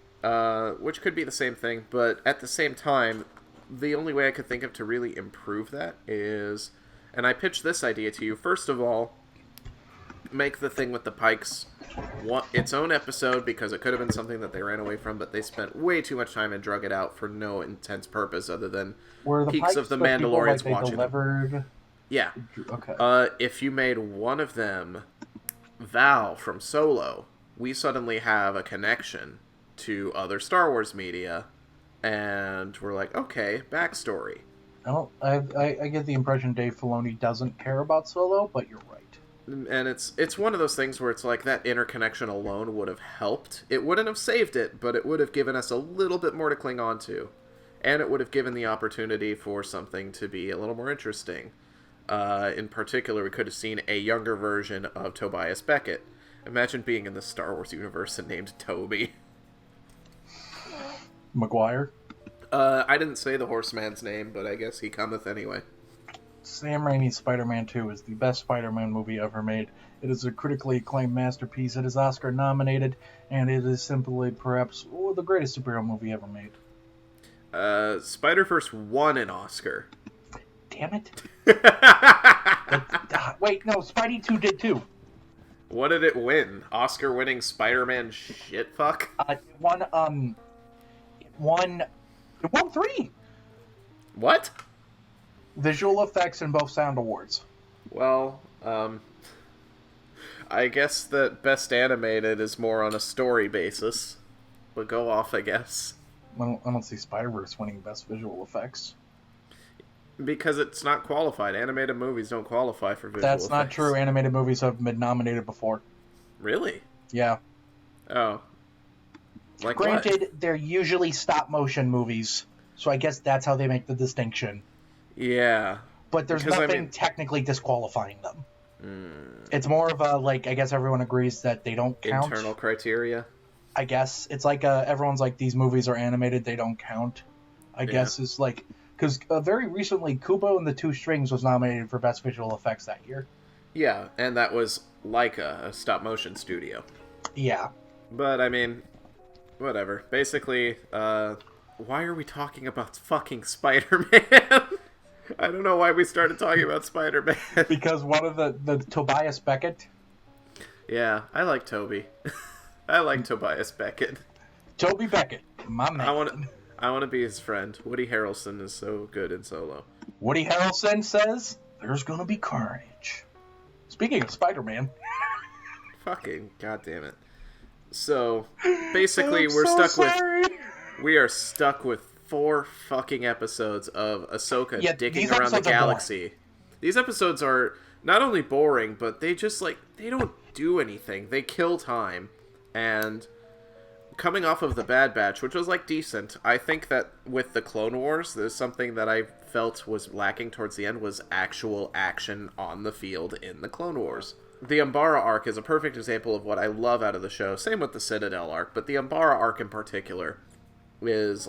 [SPEAKER 3] Which could be the same thing, but at the same time, the only way I could think of to really improve that is... and I pitched this idea to you. First of all, make the thing with the Pikes its own episode, because it could have been something that they ran away from, but they spent way too much time and drug it out for no intense purpose other than peaks of the Mandalorians watching them. Yeah.
[SPEAKER 2] Okay.
[SPEAKER 3] If you made one of them Val from Solo, we suddenly have a connection to other Star Wars media, and we're like, okay, backstory.
[SPEAKER 2] I get the impression Dave Filoni doesn't care about Solo, but you're right.
[SPEAKER 3] And it's one of those things where it's like that interconnection alone would have helped. It wouldn't have saved it, but it would have given us a little bit more to cling on to. And it would have given the opportunity for something to be a little more interesting. In particular, we could have seen a younger version of Tobias Beckett. Imagine being in the Star Wars universe and named Toby.
[SPEAKER 2] Maguire.
[SPEAKER 3] I didn't say the horseman's name, but I guess he cometh anyway.
[SPEAKER 2] Sam Raimi's Spider-Man 2 is the best Spider-Man movie ever made. It is a critically acclaimed masterpiece. It is Oscar nominated, and it is simply perhaps the greatest superhero movie ever made.
[SPEAKER 3] Spider-Verse won an Oscar.
[SPEAKER 2] Damn it. Wait, no, Spidey 2 did too.
[SPEAKER 3] What did it win? Oscar-winning Spider-Man shitfuck?
[SPEAKER 2] It won 3
[SPEAKER 3] What?
[SPEAKER 2] visual effects and both sound awards.
[SPEAKER 3] Well, I guess that Best Animated is more on a story basis. But go off, I guess.
[SPEAKER 2] I don't see Spider-Verse winning best visual effects.
[SPEAKER 3] Because it's not qualified. Animated movies don't qualify for visual
[SPEAKER 2] That's
[SPEAKER 3] effects.
[SPEAKER 2] not true. Animated movies have been nominated before.
[SPEAKER 3] Really?
[SPEAKER 2] Yeah.
[SPEAKER 3] Oh. Like
[SPEAKER 2] Granted,
[SPEAKER 3] what?
[SPEAKER 2] they're usually stop-motion movies, so I guess that's how they make the distinction.
[SPEAKER 3] Yeah.
[SPEAKER 2] But there's
[SPEAKER 3] Because,
[SPEAKER 2] nothing technically disqualifying them. It's more of a, like, I guess everyone agrees that they don't count.
[SPEAKER 3] Internal criteria?
[SPEAKER 2] I guess. It's like, everyone's like, these movies are animated, they don't count. I guess it's like... Because very recently, Kubo and the Two Strings was nominated for Best Visual Effects that year.
[SPEAKER 3] Yeah, and that was Laika, a stop-motion studio.
[SPEAKER 2] Yeah.
[SPEAKER 3] But, I mean, whatever. Basically, why are we talking about fucking Spider-Man? I don't know why we started talking about Spider-Man.
[SPEAKER 2] Because one of the Tobias Beckett...
[SPEAKER 3] Yeah, I like Toby. I like Tobias Beckett.
[SPEAKER 2] Toby Beckett, my man.
[SPEAKER 3] I want to be his friend. Woody Harrelson is so good in Solo.
[SPEAKER 2] Woody Harrelson says, there's gonna be carnage. Speaking of Spider-Man.
[SPEAKER 3] Fucking goddamn it. So, basically, we are stuck with 4 fucking episodes of Ahsoka dicking around the galaxy. These episodes are not only boring, but they just, they don't do anything. They kill time. And coming off of the Bad Batch, which was, decent, I think that with the Clone Wars, there's something that I felt was lacking towards the end was actual action on the field in the Clone Wars. The Umbara arc is a perfect example of what I love out of the show. Same with the Citadel arc, but the Umbara arc in particular is,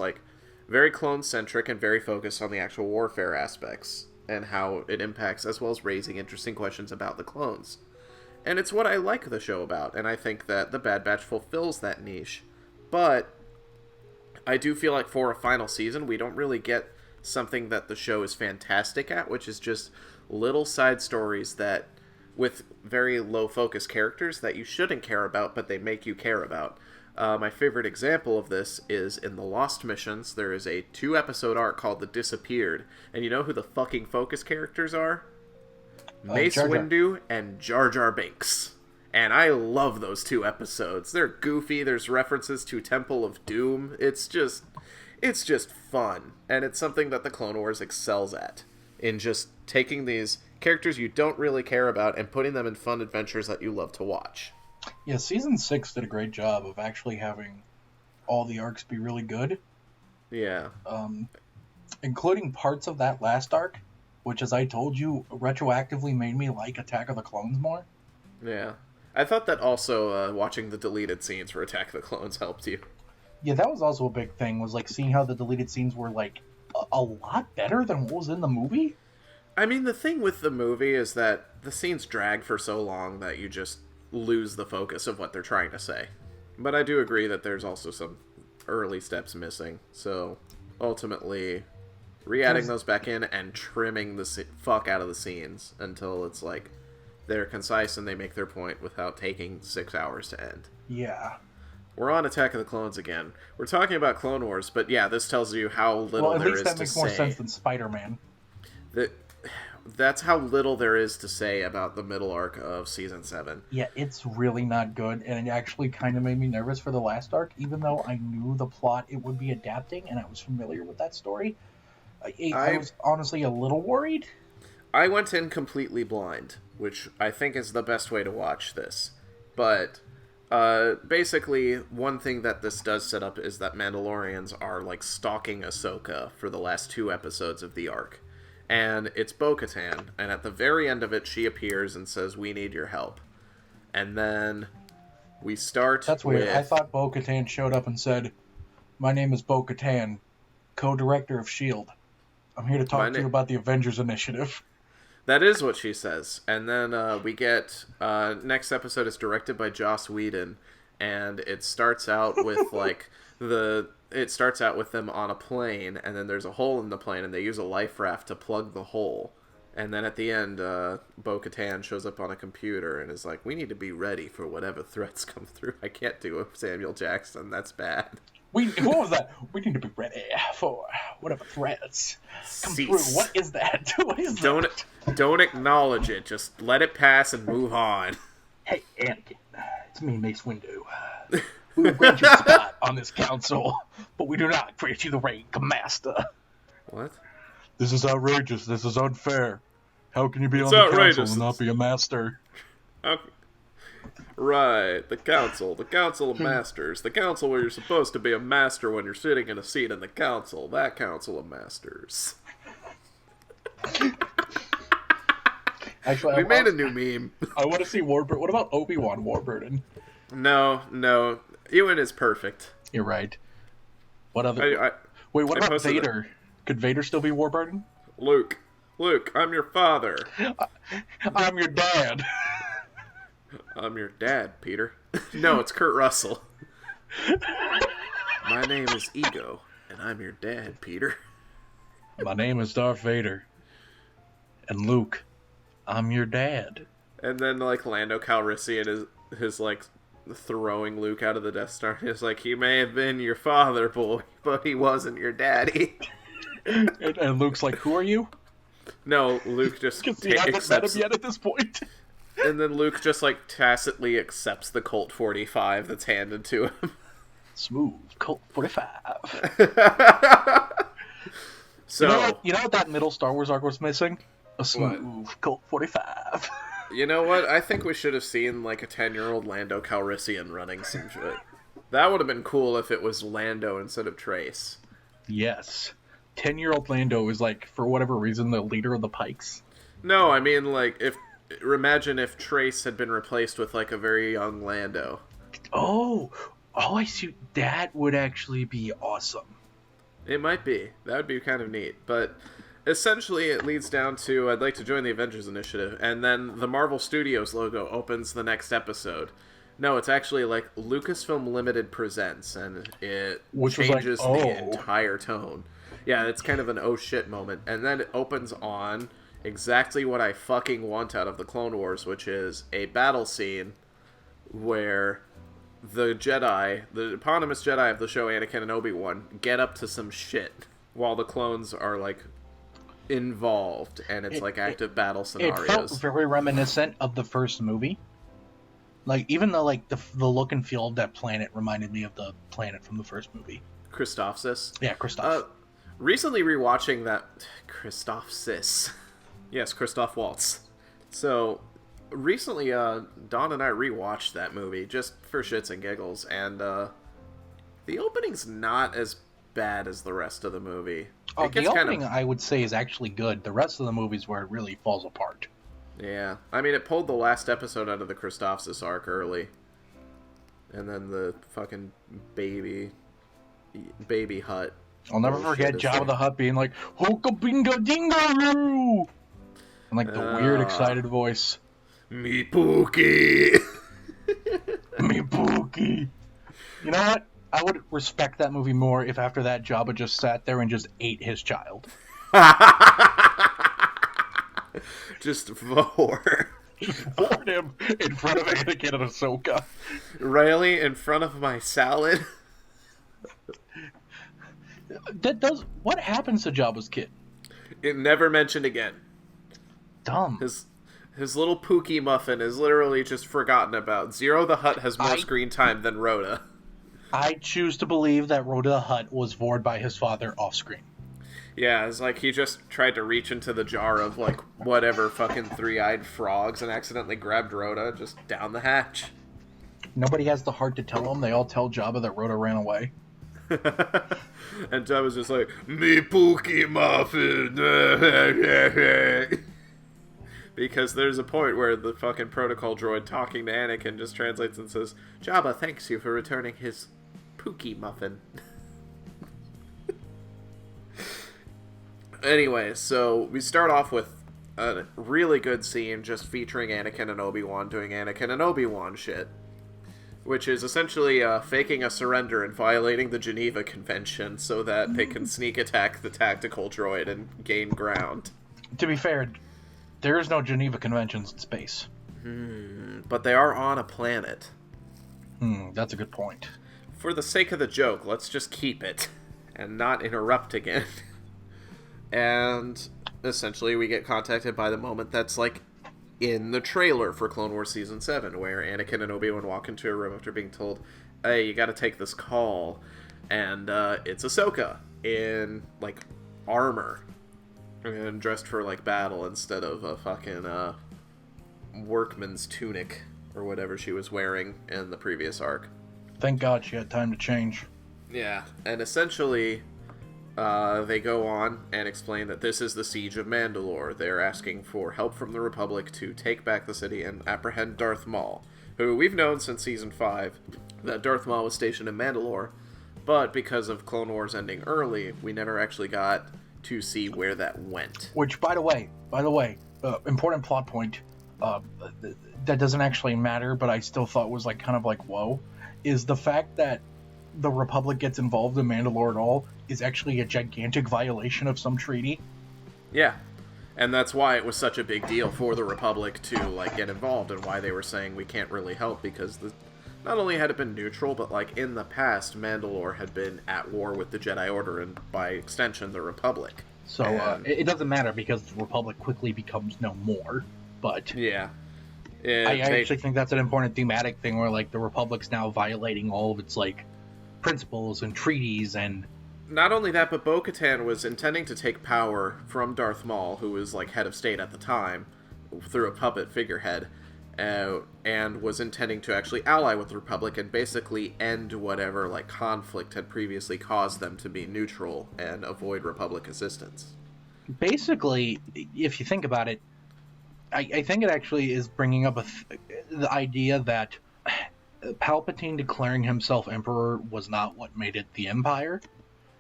[SPEAKER 3] very clone-centric and very focused on the actual warfare aspects and how it impacts, as well as raising interesting questions about the clones. And it's what I like the show about, and I think that the Bad Batch fulfills that niche. But I do feel like for a final season, we don't really get something that the show is fantastic at, which is just little side stories that, with very low-focus characters that you shouldn't care about, but they make you care about. My favorite example of this is in the Lost missions. There is a 2-episode arc called The Disappeared, and you know who the fucking focus characters are? Mace
[SPEAKER 2] Jar Jar.
[SPEAKER 3] Windu and Jar Jar Binks. And I love those 2 episodes. They're goofy, there's references to Temple of Doom. It's just fun. And it's something that the Clone Wars excels at. In just taking these characters you don't really care about and putting them in fun adventures that you love to watch.
[SPEAKER 2] Yeah, Season 6 did a great job of actually having all the arcs be really good.
[SPEAKER 3] Yeah.
[SPEAKER 2] Including parts of that last arc, which, as I told you, retroactively made me like Attack of the Clones more.
[SPEAKER 3] Yeah. I thought that also watching the deleted scenes for Attack of the Clones helped you.
[SPEAKER 2] Yeah, that was also a big thing, was seeing how the deleted scenes were a lot better than what was in the movie.
[SPEAKER 3] I mean, the thing with the movie is that the scenes drag for so long that you just lose the focus of what they're trying to say. But I do agree that there's also some early steps missing. So, ultimately, re-adding those back in and trimming the fuck out of the scenes until it's they're concise and they make their point without taking 6 hours to end.
[SPEAKER 2] Yeah.
[SPEAKER 3] We're on Attack of the Clones again. We're talking about Clone Wars, but yeah, this tells you how little there is to say.
[SPEAKER 2] Well, at least that makes more sense than Spider-Man.
[SPEAKER 3] That's how little there is to say about the middle arc of Season 7.
[SPEAKER 2] Yeah, it's really not good, and it actually kind of made me nervous for the last arc, even though I knew the plot it would be adapting, and I was familiar with that story. I was honestly a little worried.
[SPEAKER 3] I went in completely blind, which I think is the best way to watch this. But basically, one thing that this does set up is that Mandalorians are stalking Ahsoka for the last 2 episodes of the arc. and it's Bo-Katan, and at the very end of it, she appears and says, "We need your help." And then we start.
[SPEAKER 2] That's weird.
[SPEAKER 3] with...
[SPEAKER 2] I thought Bo-Katan showed up and said, "My name is Bo-Katan, co-director of S.H.I.E.L.D. I'm here to talk to you about the Avengers Initiative."
[SPEAKER 3] That is what she says. And then we get... next episode is directed by Joss Whedon, and it starts out with, like, It starts out with them on a plane, and then there's a hole in the plane, and they use a life raft to plug the hole. And then at the end, Bo-Katan shows up on a computer and is like, "We need to be ready for whatever threats come through." I can't do a Samuel Jackson. That's bad.
[SPEAKER 2] What was that? "We need to be ready for whatever threats come through." What is that? What is that?
[SPEAKER 3] Don't acknowledge it. Just let it pass and move on.
[SPEAKER 2] "Hey, Anakin, it's me, Mace Windu. We will grant you a spot on this council, but we do not create you the rank of master."
[SPEAKER 3] What?
[SPEAKER 2] "This is outrageous. This is unfair. How can you be on the council and not be a master?"
[SPEAKER 3] Right, the council of masters, the council where you're supposed to be a master when you're sitting in a seat in the council, that council of masters.
[SPEAKER 2] Actually,
[SPEAKER 3] we made a new meme.
[SPEAKER 2] I want to see Warburton. What about Obi-Wan Warburton?
[SPEAKER 3] No, Ewan is perfect.
[SPEAKER 2] You're right. What other? Wait, what about Vader? Could Vader still be Warburton?
[SPEAKER 3] Luke, I'm your father.
[SPEAKER 2] I'm your dad.
[SPEAKER 3] I'm your dad, Peter. No, it's Kurt Russell. "My name is Ego, and I'm your dad, Peter."
[SPEAKER 2] "My name is Darth Vader. And Luke, I'm your dad."
[SPEAKER 3] And then, like, Lando Calrissian is like, throwing Luke out of the Death Star. He's like, "He may have been your father, boy, but he wasn't your daddy."
[SPEAKER 2] And Luke's like, "Who are you?"
[SPEAKER 3] No, Luke just
[SPEAKER 2] Because he hasn't met him yet at this point.
[SPEAKER 3] And then Luke just, like, tacitly accepts the Colt 45 that's handed to him.
[SPEAKER 2] Smooth Colt 45.
[SPEAKER 3] So
[SPEAKER 2] you know what that middle Star Wars arc was missing? A smooth Colt 45.
[SPEAKER 3] You know what? I think we should have seen, like, a 10-year-old Lando Calrissian running some shit. That would have been cool if it was Lando instead of Trace.
[SPEAKER 2] Yes. 10-year-old Lando is, like, for whatever reason, the leader of the Pikes.
[SPEAKER 3] No, I mean, like, imagine if Trace had been replaced with, like, a very young Lando.
[SPEAKER 2] Oh, I see. That would actually be awesome.
[SPEAKER 3] It might be. That would be kind of neat. But essentially it leads down to, "I'd like to join the Avengers Initiative," and then the Marvel Studios logo opens the next episode. No, it's actually like Lucasfilm Limited Presents, and it changes the entire tone. Yeah, it's kind of an oh shit moment. And then it opens on exactly what I fucking want out of the Clone Wars, which is a battle scene where the Jedi, the eponymous Jedi of the show, Anakin and Obi-Wan, get up to some shit while the clones are, like, involved, and it's like active battle scenarios.
[SPEAKER 2] It felt very reminiscent of the first movie. Like, even though, like, the look and feel of that planet reminded me of the planet from the first movie.
[SPEAKER 3] Christophsis?
[SPEAKER 2] Yeah, Christoph.
[SPEAKER 3] Recently rewatching that... Christophsis. Yes, Christoph Waltz. So, recently, Dawn and I rewatched that movie, just for shits and giggles, and, the opening's not as bad as the rest of the movie.
[SPEAKER 2] Oh, the opening, I would say, is actually good. The rest of the movie's where it really falls apart.
[SPEAKER 3] Yeah. I mean, it pulled the last episode out of the Christophsis arc early. And then the fucking baby hut.
[SPEAKER 2] I'll never forget Jabba the Hutt being like, "Hoka binga dingaroo!" And, like, the weird, excited voice.
[SPEAKER 3] "Me Pookie!"
[SPEAKER 2] "Me Pookie!" You know what? I would respect that movie more if after that Jabba just sat there and just ate his child.
[SPEAKER 3] Just vore.
[SPEAKER 2] Just vored him in front of Anakin and Ahsoka.
[SPEAKER 3] Really? In front of my salad?
[SPEAKER 2] What happens to Jabba's kid?
[SPEAKER 3] It never mentioned again.
[SPEAKER 2] Dumb.
[SPEAKER 3] His little Pookie muffin is literally just forgotten about. Zero the Hutt has more screen time than Rhoda.
[SPEAKER 2] I choose to believe that Rhoda the Hutt was vored by his father off screen.
[SPEAKER 3] Yeah, it's like he just tried to reach into the jar of, like, whatever fucking three-eyed frogs and accidentally grabbed Rhoda just down the hatch.
[SPEAKER 2] Nobody has the heart to tell him. They all tell Jabba that Rhoda ran away.
[SPEAKER 3] And Jabba's just like, me Pookie Muffin. Because there's a point where the fucking protocol droid talking to Anakin just translates and says, Jabba thanks you for returning his Pookie Muffin. Anyway, so we start off with a really good scene just featuring Anakin and Obi-Wan doing Anakin and Obi-Wan shit. Which is essentially faking a surrender and violating the Geneva Convention so that they can sneak attack the tactical droid and gain ground.
[SPEAKER 2] To be fair, there is no Geneva Conventions in space.
[SPEAKER 3] But they are on a planet.
[SPEAKER 2] That's a good point.
[SPEAKER 3] For the sake of the joke, let's just keep it and not interrupt again. And essentially we get contacted by the moment that's like in the trailer for Clone Wars Season 7, where Anakin and Obi-Wan walk into a room after being told, hey, you gotta take this call. And it's Ahsoka in, like, armor. And dressed for, like, battle instead of a fucking workman's tunic or whatever she was wearing in the previous arc.
[SPEAKER 2] Thank God she had time to change.
[SPEAKER 3] Yeah, and essentially they go on and explain that this is the Siege of Mandalore. They're asking for help from the Republic to take back the city and apprehend Darth Maul, who we've known since Season 5 that Darth Maul was stationed in Mandalore, but because of Clone Wars ending early, we never actually got to see where that went.
[SPEAKER 2] Which, by the way, important plot point, that doesn't actually matter, but I still thought was like kind of like, whoa, is the fact that the Republic gets involved in Mandalore at all is actually a gigantic violation of some treaty.
[SPEAKER 3] Yeah, and that's why it was such a big deal for the Republic to, like, get involved, and why they were saying we can't really help, because not only had it been neutral, but, like, in the past, Mandalore had been at war with the Jedi Order, and by extension, the Republic.
[SPEAKER 2] So, it doesn't matter, because the Republic quickly becomes no more, but...
[SPEAKER 3] Yeah.
[SPEAKER 2] I actually think that's an important thematic thing, where, like, the Republic's now violating all of its, like, principles and treaties, and...
[SPEAKER 3] Not only that, but Bo-Katan was intending to take power from Darth Maul, who was, like, head of state at the time, through a puppet figurehead, and was intending to actually ally with the Republic and basically end whatever, like, conflict had previously caused them to be neutral and avoid Republic assistance.
[SPEAKER 2] Basically, if you think about it, I think it actually is bringing up the idea that Palpatine declaring himself Emperor was not what made it the Empire.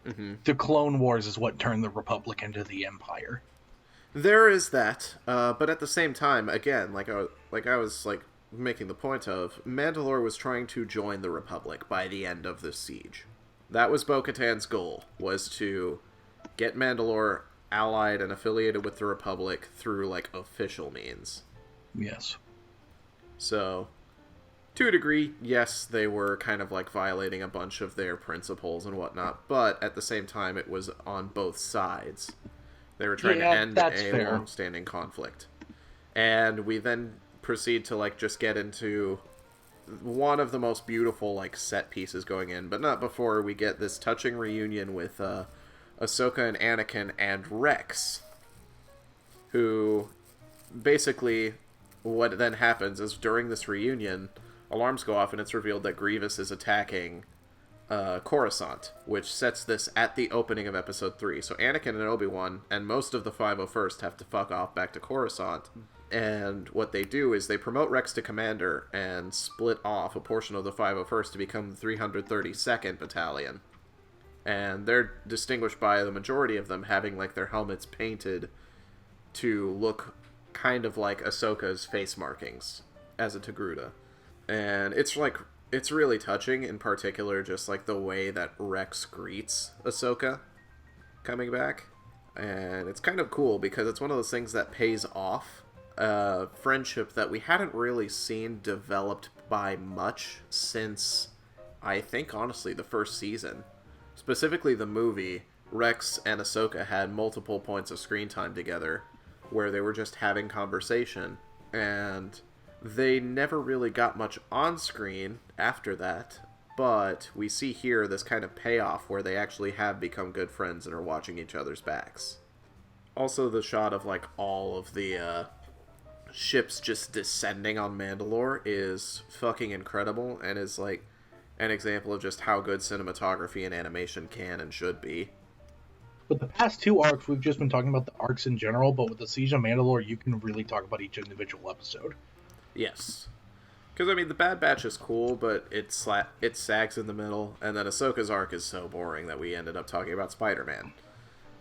[SPEAKER 3] Mm-hmm.
[SPEAKER 2] The Clone Wars is what turned the Republic into the Empire.
[SPEAKER 3] There is that, but at the same time, again, like I was making the point of, Mandalore was trying to join the Republic by the end of this siege. That was Bo-Katan's goal, was to get Mandalore allied and affiliated with the Republic through, like, official means.
[SPEAKER 2] Yes.
[SPEAKER 3] So, to a degree, yes, they were kind of, like, violating a bunch of their principles and whatnot, but at the same time, it was on both sides. They were trying to end a long-standing conflict. And we then proceed to, like, just get into one of the most beautiful, like, set pieces going in, but not before we get this touching reunion with Ahsoka and Anakin and Rex, who basically, what then happens is during this reunion, alarms go off and it's revealed that Grievous is attacking Coruscant, which sets this at the opening of Episode 3. So Anakin and Obi-Wan and most of the 501st have to fuck off back to Coruscant. And what they do is they promote Rex to commander and split off a portion of the 501st to become the 332nd Battalion. And they're distinguished by the majority of them having, like, their helmets painted to look kind of like Ahsoka's face markings as a Togruta. And it's really touching, in particular, just, like, the way that Rex greets Ahsoka coming back. And it's kind of cool, because it's one of those things that pays off. A friendship that we hadn't really seen developed by much since, I think, honestly, the first season. Specifically the movie, Rex and Ahsoka had multiple points of screen time together, where they were just having conversation, and they never really got much on screen after that, but we see here this kind of payoff where they actually have become good friends and are watching each other's backs. Also, the shot of, like, all of the ships just descending on Mandalore is fucking incredible, and is, like, an example of just how good cinematography and animation can and should be.
[SPEAKER 2] With the past 2 arcs, we've just been talking about the arcs in general, but with the Siege of Mandalore, you can really talk about each individual episode.
[SPEAKER 3] Yes. Because, I mean, the Bad Batch is cool, but it sags in the middle, and then Ahsoka's arc is so boring that we ended up talking about Spider-Man.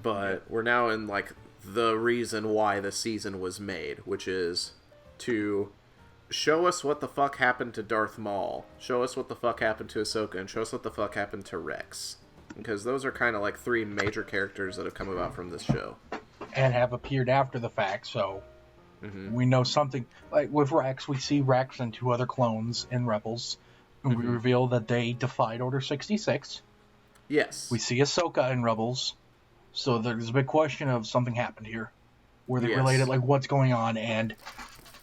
[SPEAKER 3] But we're now in, like, the reason why the season was made, which is to show us what the fuck happened to Darth Maul, show us what the fuck happened to Ahsoka, and show us what the fuck happened to Rex. Because those are kind of like 3 major characters that have come about from this show.
[SPEAKER 2] And have appeared after the fact, so we know something. Like with Rex, we see Rex and 2 other clones in Rebels, and we reveal that they defied Order 66.
[SPEAKER 3] Yes.
[SPEAKER 2] We see Ahsoka in Rebels, so there's a big question of something happened here. Were they related, like what's going on, and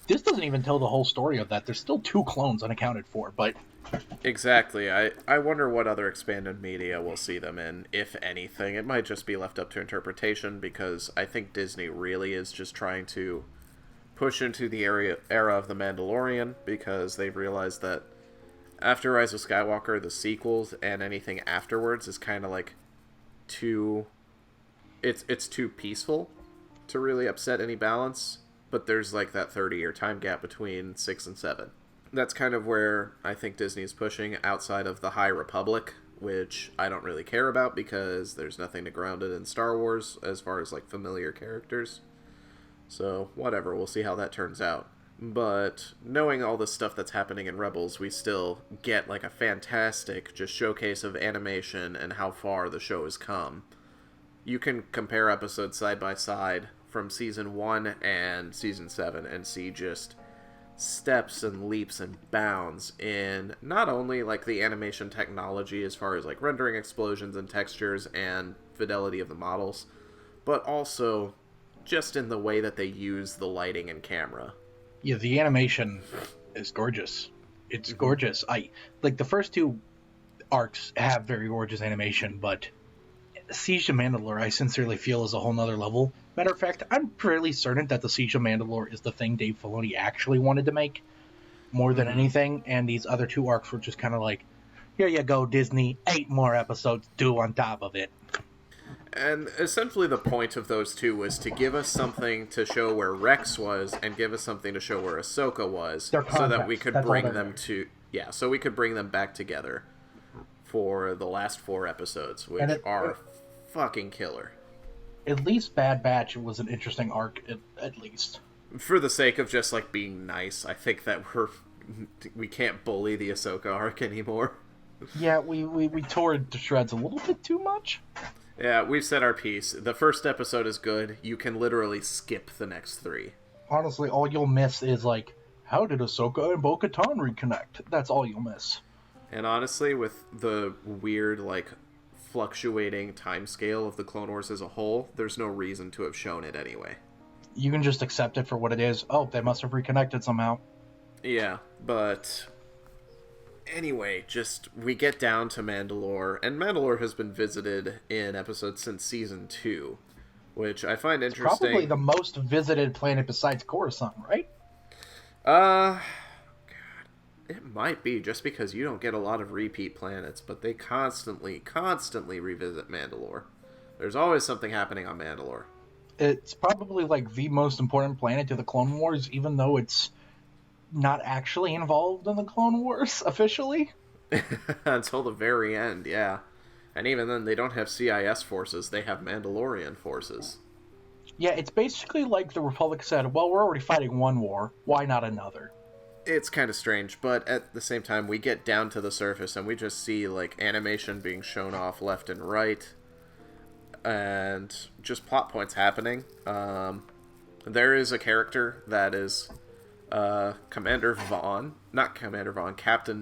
[SPEAKER 2] this doesn't even tell the whole story of that. There's still 2 clones unaccounted for, but...
[SPEAKER 3] Exactly. I wonder what other expanded media we'll see them in, if anything. It might just be left up to interpretation, because I think Disney really is just trying to push into the era of The Mandalorian, because they've realized that after Rise of Skywalker, the sequels and anything afterwards is kind of like too... It's too peaceful to really upset any balance, but there's like that 30-year time gap between 6 and 7. That's kind of where I think Disney is pushing outside of the High Republic, which I don't really care about because there's nothing to ground it in Star Wars as far as like familiar characters. So whatever, we'll see how that turns out. But knowing all the stuff that's happening in Rebels, we still get like a fantastic just showcase of animation and how far the show has come. You can compare episodes side by side from Season 1 and Season 7 and see just steps and leaps and bounds in not only like the animation technology as far as like rendering explosions and textures and fidelity of the models, but also just in the way that they use the lighting and camera.
[SPEAKER 2] Yeah, the animation is gorgeous. It's gorgeous. I like the first 2 arcs have very gorgeous animation, but Siege of Mandalore I sincerely feel is a whole nother level. Matter of fact, I'm fairly certain that the Siege of Mandalore is the thing Dave Filoni actually wanted to make more than anything, and these other 2 arcs were just kind of like, here you go, Disney, 8 more episodes due on top of it.
[SPEAKER 3] And essentially the point of those 2 was to give us something to show where Rex was and give us something to show where Ahsoka was, so that we could bring them to... Yeah, so we could bring them back together for the last 4 episodes, which are fucking killer.
[SPEAKER 2] At least Bad Batch was an interesting arc, at least.
[SPEAKER 3] For the sake of just, like, being nice, I think that we can't bully the Ahsoka arc anymore.
[SPEAKER 2] Yeah, we tore it to shreds a little bit too much.
[SPEAKER 3] Yeah, we've said our piece. The first episode is good. You can literally skip the next 3.
[SPEAKER 2] Honestly, all you'll miss is, like, how did Ahsoka and Bo-Katan reconnect? That's all you'll miss.
[SPEAKER 3] And honestly, with the weird, like, fluctuating time scale of the Clone Wars as a whole, there's no reason to have shown it anyway.
[SPEAKER 2] You can just accept it for what it is. Oh, they must have reconnected somehow.
[SPEAKER 3] Yeah, but anyway, just we get down to Mandalore, and Mandalore has been visited in episodes since Season 2, which I find interesting.
[SPEAKER 2] It's probably the most visited planet besides Coruscant, right?
[SPEAKER 3] God, it might be, just because you don't get a lot of repeat planets, but they constantly revisit Mandalore. There's always something happening on Mandalore.
[SPEAKER 2] It's probably like the most important planet to the Clone Wars, even though it's not actually involved in the Clone Wars officially.
[SPEAKER 3] Until the very end, yeah. And even then, they don't have CIS forces, they have Mandalorian forces.
[SPEAKER 2] Yeah, it's basically like the Republic said, well, we're already fighting one war, why not another?
[SPEAKER 3] It's kind of strange, but at the same time, we get down to the surface and we just see, like, animation being shown off left and right, and just plot points happening. There is a character that is Captain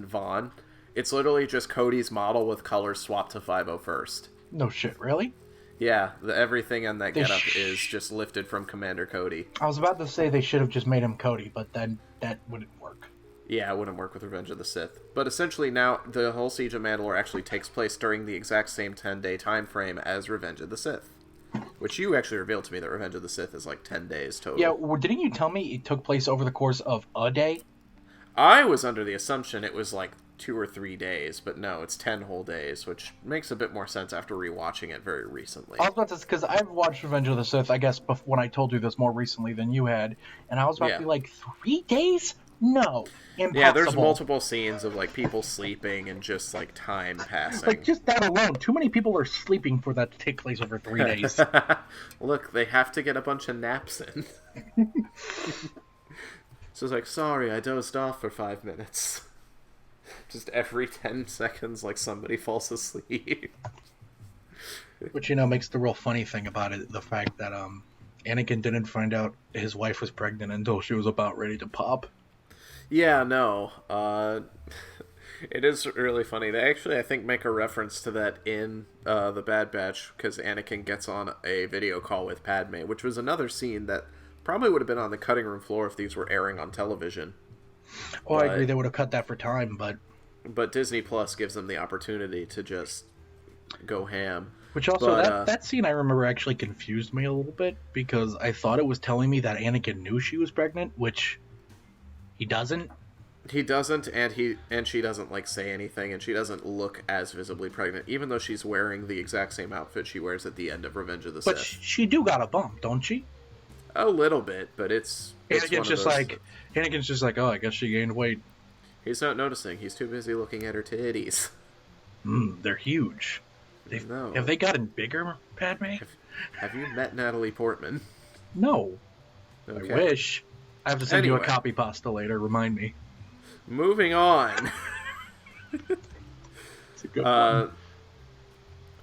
[SPEAKER 3] Vaughn. It's literally just Cody's model with colors swapped to 501st.
[SPEAKER 2] No shit, really?
[SPEAKER 3] Yeah, everything on that getup is just lifted from Commander Cody.
[SPEAKER 2] I was about to say they should have just made him Cody, but then that wouldn't work.
[SPEAKER 3] Yeah, it wouldn't work with Revenge of the Sith. But essentially now, the whole Siege of Mandalore actually takes place during the exact same 10-day time frame as Revenge of the Sith. Which you actually revealed to me that Revenge of the Sith is like 10 days total.
[SPEAKER 2] Yeah, well, didn't you tell me it took place over the course of a day?
[SPEAKER 3] I was under the assumption it was like 2 or 3 days, but no, it's 10 whole days, which makes a bit more sense after rewatching it very recently.
[SPEAKER 2] I was about to, because I've watched Revenge of the Sith, I guess, when I told you this more recently than you had, and I was about to be like, 3 days? No, impossible.
[SPEAKER 3] Yeah, there's multiple scenes of like people sleeping and just like time passing.
[SPEAKER 2] Like, just that alone, too many people are sleeping for that to take place over 3 days.
[SPEAKER 3] Look, they have to get a bunch of naps in. So it's like, sorry, I dozed off for 5 minutes. Just every 10 seconds, like, somebody falls asleep.
[SPEAKER 2] Which, makes the real funny thing about it, the fact that Anakin didn't find out his wife was pregnant until she was about ready to pop.
[SPEAKER 3] Yeah, no. It is really funny. They actually, I think, make a reference to that in The Bad Batch, because Anakin gets on a video call with Padme, which was another scene that probably would have been on the cutting room floor if these were airing on television.
[SPEAKER 2] Oh, I agree. They would have cut that for time,
[SPEAKER 3] but Disney Plus gives them the opportunity to just go ham.
[SPEAKER 2] Which also, that scene I remember actually confused me a little bit, because I thought it was telling me that Anakin knew she was pregnant, which he doesn't.
[SPEAKER 3] He doesn't, and she doesn't like say anything, and she doesn't look as visibly pregnant, even though she's wearing the exact same outfit she wears at the end of Revenge of the Sith.
[SPEAKER 2] But she do got a bump, don't she?
[SPEAKER 3] A little bit, but it's
[SPEAKER 2] Anakin's just like, oh, I guess she gained weight.
[SPEAKER 3] He's not noticing. He's too busy looking at her titties.
[SPEAKER 2] They're huge.
[SPEAKER 3] No.
[SPEAKER 2] Have they gotten bigger, Padme?
[SPEAKER 3] Have you met Natalie Portman?
[SPEAKER 2] No.
[SPEAKER 3] Okay.
[SPEAKER 2] I wish. I have to send you a copy pasta later. Remind me.
[SPEAKER 3] Moving on.
[SPEAKER 2] It's a good one.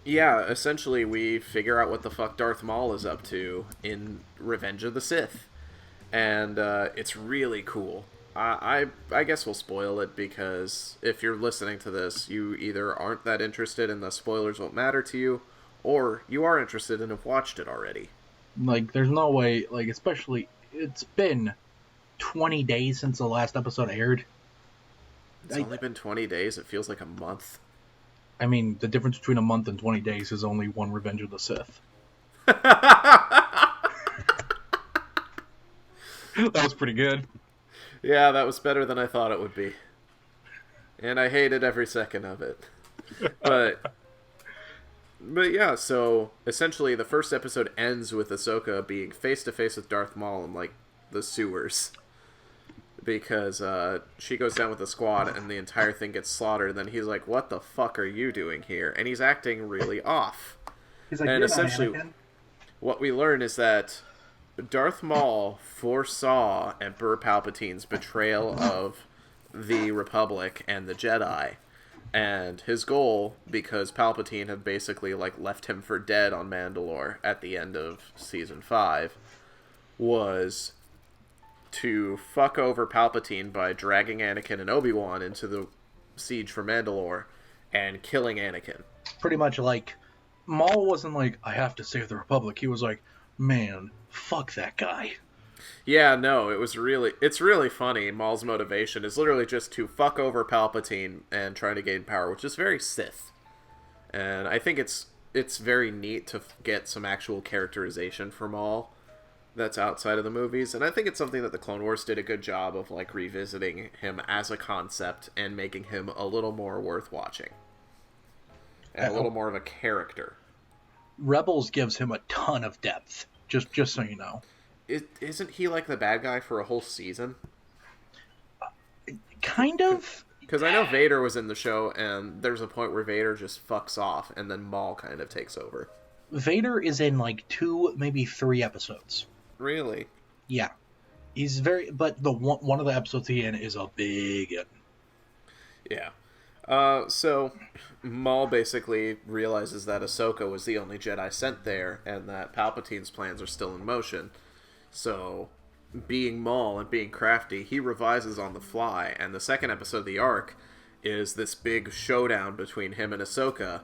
[SPEAKER 3] Yeah, essentially we figure out what the fuck Darth Maul is up to in Revenge of the Sith. And it's really cool. I guess we'll spoil it, because if you're listening to this, you either aren't that interested and the spoilers won't matter to you, or you are interested and have watched it already.
[SPEAKER 2] Like, there's no way, like, especially, it's been 20 days since the last episode aired.
[SPEAKER 3] It's only been 20 days. It feels like a month.
[SPEAKER 2] I mean, the difference between a month and 20 days is only one Revenge of the Sith. That was pretty good.
[SPEAKER 3] Yeah, that was better than I thought it would be. And I hated every second of it. But yeah, so essentially the first episode ends with Ahsoka being face-to-face with Darth Maul in, like, the sewers. Because she goes down with the squad and the entire thing gets slaughtered, and then he's like, what the fuck are you doing here? And he's acting really off.
[SPEAKER 2] He's like,
[SPEAKER 3] and essentially what we learn is that Darth Maul foresaw Emperor Palpatine's betrayal of the Republic and the Jedi. And his goal, because Palpatine had basically like left him for dead on Mandalore at the end of Season 5, was to fuck over Palpatine by dragging Anakin and Obi-Wan into the siege for Mandalore and killing Anakin.
[SPEAKER 2] Pretty much like, Maul wasn't like, I have to save the Republic. He was like, man, fuck that guy.
[SPEAKER 3] Yeah, no, it's really funny. Maul's motivation is literally just to fuck over Palpatine and trying to gain power, which is very Sith. And I think it's very neat to get some actual characterization for Maul that's outside of the movies, and I think it's something that the Clone Wars did a good job of, like, revisiting him as a concept and making him a little more worth watching. And a little more of a character.
[SPEAKER 2] Rebels gives him a ton of depth, just so you know.
[SPEAKER 3] Isn't he like the bad guy for a whole season?
[SPEAKER 2] Kind of.
[SPEAKER 3] Because I know Vader was in the show, and there's a point where Vader just fucks off, and then Maul kind of takes over.
[SPEAKER 2] Vader is in like 2, maybe 3 episodes.
[SPEAKER 3] Really?
[SPEAKER 2] Yeah. He's but the one of the episodes he's in is a big one.
[SPEAKER 3] Yeah. So Maul basically realizes that Ahsoka was the only Jedi sent there, and that Palpatine's plans are still in motion. So, being Maul and being crafty, he revises on the fly, and the second episode of the arc is this big showdown between him and Ahsoka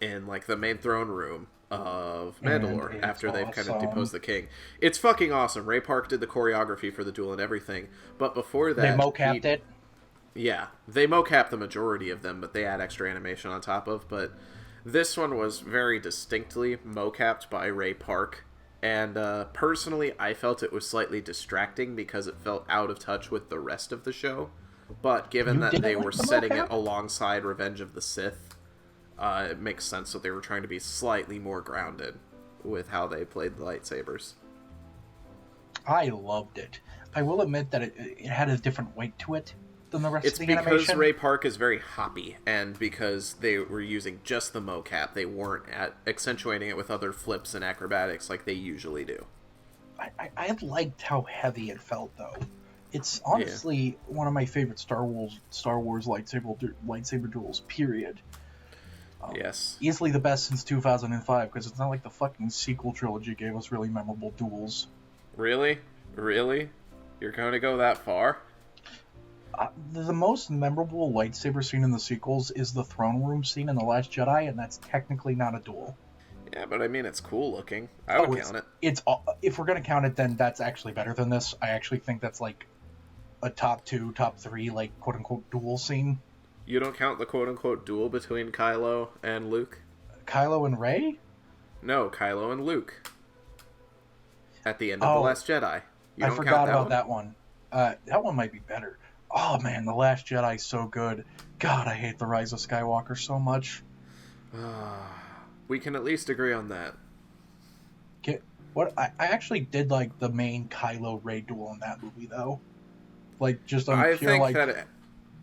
[SPEAKER 3] in, like, the main throne room of Mandalore after they've kind of deposed the king. It's fucking awesome. Ray Park did the choreography for the duel and everything, but before that...
[SPEAKER 2] They mocapped it?
[SPEAKER 3] Yeah. They mocapped the majority of them, but they add extra animation on top of, but this one was very distinctly mocapped by Ray Park, and personally, I felt it was slightly distracting because it felt out of touch with the rest of the show. But given
[SPEAKER 2] You
[SPEAKER 3] that
[SPEAKER 2] didn't
[SPEAKER 3] they
[SPEAKER 2] like
[SPEAKER 3] were
[SPEAKER 2] the
[SPEAKER 3] setting
[SPEAKER 2] mocap?
[SPEAKER 3] it alongside Revenge of the Sith, it makes sense that they were trying to be slightly more grounded with how they played the lightsabers.
[SPEAKER 2] I loved it. I will admit that it had a different weight to it than the rest
[SPEAKER 3] It's
[SPEAKER 2] of the
[SPEAKER 3] because
[SPEAKER 2] animation.
[SPEAKER 3] Ray Park is very hoppy, and because they were using just the mocap, they weren't accentuating it with other flips and acrobatics like they usually do.
[SPEAKER 2] I liked how heavy it felt, though. It's
[SPEAKER 3] Yeah.
[SPEAKER 2] honestly one of my favorite Star Wars lightsaber duels. Period.
[SPEAKER 3] Yes.
[SPEAKER 2] Easily the best since 2005, because it's not like the fucking sequel trilogy gave us really memorable duels.
[SPEAKER 3] Really? Really? You're going to go that far?
[SPEAKER 2] The most memorable lightsaber scene in the sequels is the throne room scene in The Last Jedi, and that's technically not a duel.
[SPEAKER 3] Yeah, but I mean, it's cool looking. I would count it.
[SPEAKER 2] If we're gonna count it, then that's actually better than this. I actually think that's like a top 2, top 3, like quote unquote duel scene.
[SPEAKER 3] You don't count the quote-unquote duel between Kylo and Luke?
[SPEAKER 2] Kylo and Rey?
[SPEAKER 3] No, Kylo and Luke. At the end of The Last Jedi. You
[SPEAKER 2] I
[SPEAKER 3] don't
[SPEAKER 2] forgot
[SPEAKER 3] count
[SPEAKER 2] about that one. That one might be better. Oh man, The Last Jedi's so good. God, I hate The Rise of Skywalker so much.
[SPEAKER 3] We can at least agree on that.
[SPEAKER 2] I actually did like the main Kylo Rey duel in that movie though. Like just on
[SPEAKER 3] I
[SPEAKER 2] pure
[SPEAKER 3] think
[SPEAKER 2] like
[SPEAKER 3] that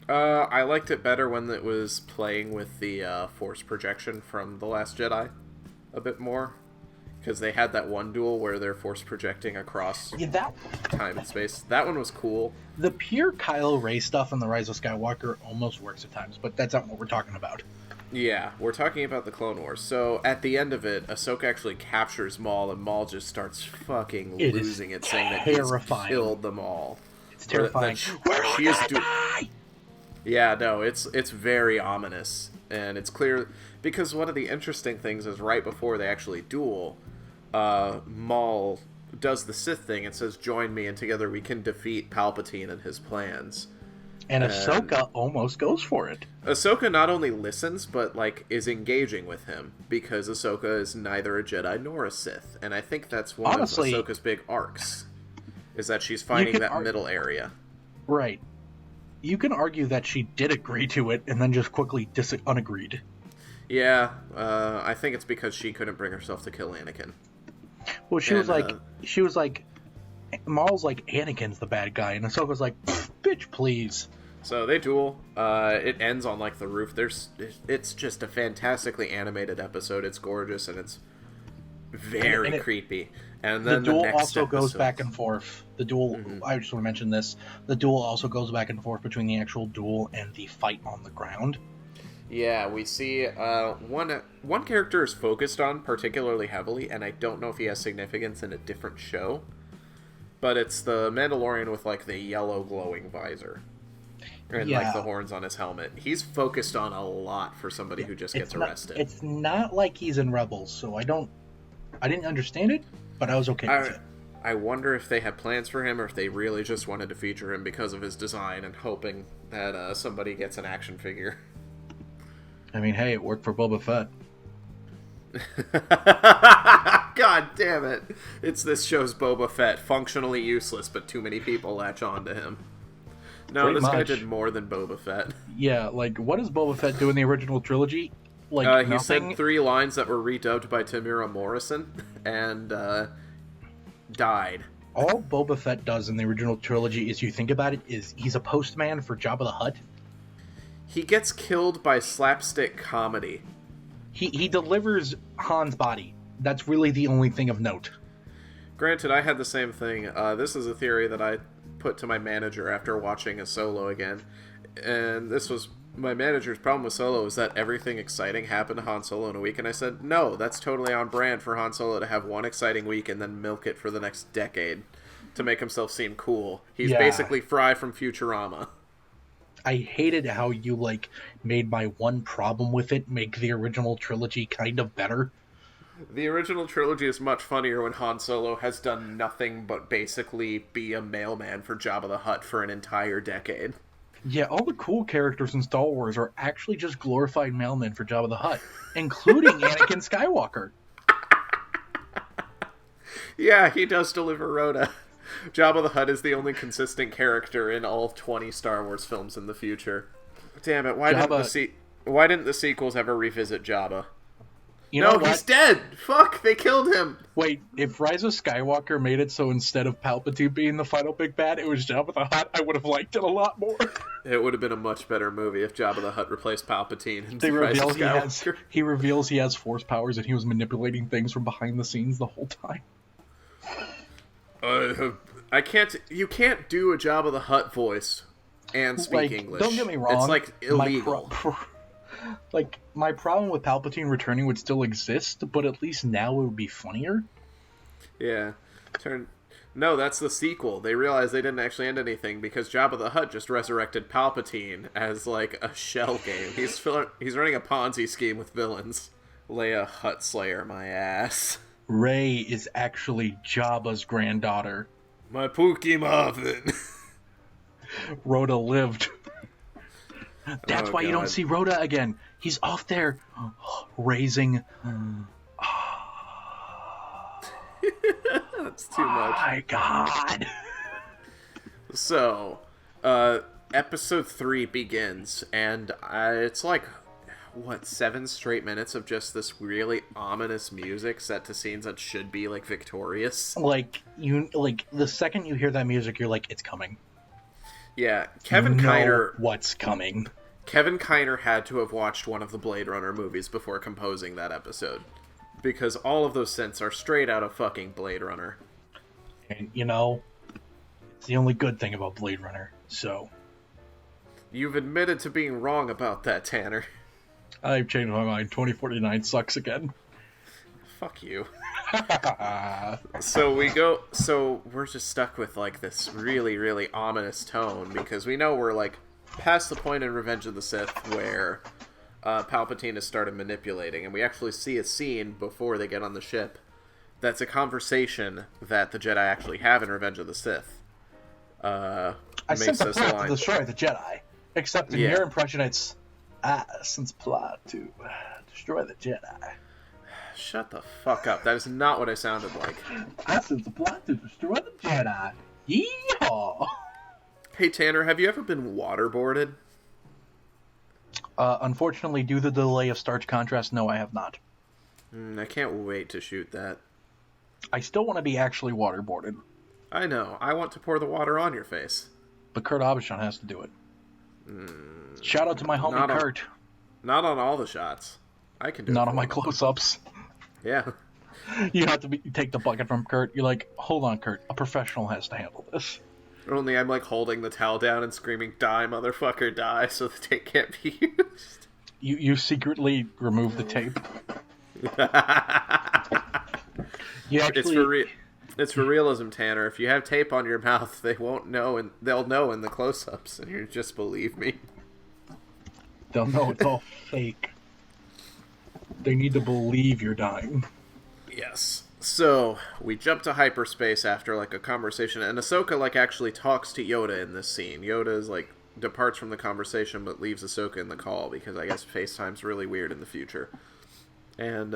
[SPEAKER 3] I liked it better when it was playing with the Force projection from The Last Jedi a bit more. Because they had that one duel where they're Force projecting across time and space. That one was cool.
[SPEAKER 2] The pure Kylo Rey stuff in The Rise of Skywalker almost works at times, but that's not what we're talking about.
[SPEAKER 3] Yeah, we're talking about the Clone Wars. So at the end of it, Ahsoka actually captures Maul, and Maul just starts fucking losing it, saying that he's killed them all.
[SPEAKER 2] It's terrifying.
[SPEAKER 3] We're all gonna die! Yeah, no, it's very ominous, and it's clear because one of the interesting things is right before they actually duel, Maul does the Sith thing and says, "Join me, and together we can defeat Palpatine and his plans."
[SPEAKER 2] And Ahsoka almost goes for it.
[SPEAKER 3] Ahsoka not only listens, but, like, is engaging with him, because Ahsoka is neither a Jedi nor a Sith. And I think that's one of Ahsoka's big arcs, is that she's finding that middle area.
[SPEAKER 2] Right. You can argue that she did agree to it, and then just quickly unagreed.
[SPEAKER 3] Yeah, I think it's because she couldn't bring herself to kill Anakin.
[SPEAKER 2] Well, she was like, Maul's like, Anakin's the bad guy, and Ahsoka's like, bitch, please.
[SPEAKER 3] So they duel. It ends on like the roof. It's just a fantastically animated episode. It's gorgeous and it's very creepy. And then
[SPEAKER 2] the duel
[SPEAKER 3] next
[SPEAKER 2] also goes
[SPEAKER 3] episode...
[SPEAKER 2] back and forth. The duel. Mm-hmm. I just want to mention this. The duel also goes back and forth between the actual duel and the fight on the ground.
[SPEAKER 3] Yeah, we see one character is focused on particularly heavily, and I don't know if he has significance in a different show. But it's the Mandalorian with like the yellow glowing visor. And like the horns on his helmet. He's focused on a lot for somebody who just gets arrested.
[SPEAKER 2] It's not like he's in Rebels, so I didn't understand it, but I was okay with it.
[SPEAKER 3] I wonder if they had plans for him or if they really just wanted to feature him because of his design and hoping that somebody gets an action figure.
[SPEAKER 2] I mean, hey, it worked for Boba Fett.
[SPEAKER 3] God damn it. It's this show's Boba Fett. Functionally useless, but too many people latch on to him. No, this guy did more than Boba Fett.
[SPEAKER 2] Yeah, like, what does Boba Fett do in the original trilogy? Like,
[SPEAKER 3] he said 3 lines that were redubbed by Tamira Morrison, and died.
[SPEAKER 2] All Boba Fett does in the original trilogy, is you think about it, is he's a postman for Jabba the Hutt.
[SPEAKER 3] He gets killed by slapstick comedy.
[SPEAKER 2] He delivers Han's body. That's really the only thing of note.
[SPEAKER 3] Granted, I had the same thing. This is a theory that I put to my manager after watching a Solo again. And this was my manager's problem with Solo, is that everything exciting happened to Han Solo in a week. And I said, no, that's totally on brand for Han Solo to have one exciting week and then milk it for the next decade to make himself seem cool. He's basically Fry from Futurama.
[SPEAKER 2] I hated how you, like, made my one problem with it make the original trilogy kind of better.
[SPEAKER 3] The original trilogy is much funnier when Han Solo has done nothing but basically be a mailman for Jabba the Hutt for an entire decade.
[SPEAKER 2] Yeah, all the cool characters in Star Wars are actually just glorified mailmen for Jabba the Hutt, including Anakin Skywalker.
[SPEAKER 3] Yeah, he does deliver Rhoda. Jabba the Hutt is the only consistent character in all 20 Star Wars films in the future. Damn it! Why didn't the sequels ever revisit Jabba? No, he's dead! Fuck, they killed him!
[SPEAKER 2] Wait, if Rise of Skywalker made it so instead of Palpatine being the final big bad, it was Jabba the Hutt, I would have liked it a lot more.
[SPEAKER 3] It would have been a much better movie if Jabba the Hutt replaced Palpatine in Rise of Skywalker.
[SPEAKER 2] He reveals he has force powers and he was manipulating things from behind the scenes the whole time.
[SPEAKER 3] You can't do a Jabba the Hutt voice and speak English.
[SPEAKER 2] Don't get me wrong.
[SPEAKER 3] It's, illegal.
[SPEAKER 2] My problem with Palpatine returning would still exist, but at least now it would be funnier.
[SPEAKER 3] Yeah. No, that's the sequel. They realized they didn't actually end anything because Jabba the Hutt just resurrected Palpatine as, a shell game. He's running a Ponzi scheme with villains. Leia Hutt Slayer, my ass.
[SPEAKER 2] Rey is actually Jabba's granddaughter.
[SPEAKER 3] My Pookie Marvin.
[SPEAKER 2] Rhoda lived. That's why you don't see Rhoda again. He's off there raising.
[SPEAKER 3] That's too much.
[SPEAKER 2] Oh my god.
[SPEAKER 3] So, episode 3 begins, and it's 7 straight minutes of just this really ominous music set to scenes that should be victorious.
[SPEAKER 2] The second you hear that music, you're like, it's coming.
[SPEAKER 3] Yeah, Kevin Kiner.
[SPEAKER 2] What's coming?
[SPEAKER 3] Kevin Kiner had to have watched one of the Blade Runner movies before composing that episode. Because all of those synths are straight out of fucking Blade Runner.
[SPEAKER 2] And, it's the only good thing about Blade Runner, so...
[SPEAKER 3] You've admitted to being wrong about that, Tanner.
[SPEAKER 2] I've changed my mind. 2049 sucks again.
[SPEAKER 3] Fuck you. So we're just stuck with this really, really ominous tone because we know we're past the point in Revenge of the Sith where Palpatine has started manipulating, and we actually see a scene before they get on the ship that's a conversation that the Jedi actually have in Revenge of the Sith.
[SPEAKER 2] I sent the plot to destroy the Jedi, except in your impression it's Addison's plot to destroy the Jedi.
[SPEAKER 3] Shut the fuck up. That is not what I sounded like.
[SPEAKER 2] I sent the plot to destroy the Jedi. Yeehaw!
[SPEAKER 3] Hey, Tanner, have you ever been waterboarded?
[SPEAKER 2] Unfortunately, due to the delay of starch contrast, no, I have not.
[SPEAKER 3] I can't wait to shoot that.
[SPEAKER 2] I still want to be actually waterboarded.
[SPEAKER 3] I know. I want to pour the water on your face.
[SPEAKER 2] But Kurt Abishon has to do it. Shout out to my homie Kurt.
[SPEAKER 3] Not on all the shots. I can do it.
[SPEAKER 2] Not on my close-ups.
[SPEAKER 3] Yeah.
[SPEAKER 2] You have to take the bucket from Kurt. You're like, hold on, Kurt. A professional has to handle this.
[SPEAKER 3] Only I'm holding the towel down and screaming, "Die, motherfucker, die!" so the tape can't be used.
[SPEAKER 2] You secretly remove the tape.
[SPEAKER 3] It's for realism, Tanner. If you have tape on your mouth, they won't know, and they'll know in the close-ups, and you just believe me.
[SPEAKER 2] They'll know it's all fake. They need to believe you're dying.
[SPEAKER 3] Yes. So, we jump to hyperspace after, a conversation, and Ahsoka, actually talks to Yoda in this scene. Yoda is, departs from the conversation, but leaves Ahsoka in the call, because I guess FaceTime's really weird in the future. And,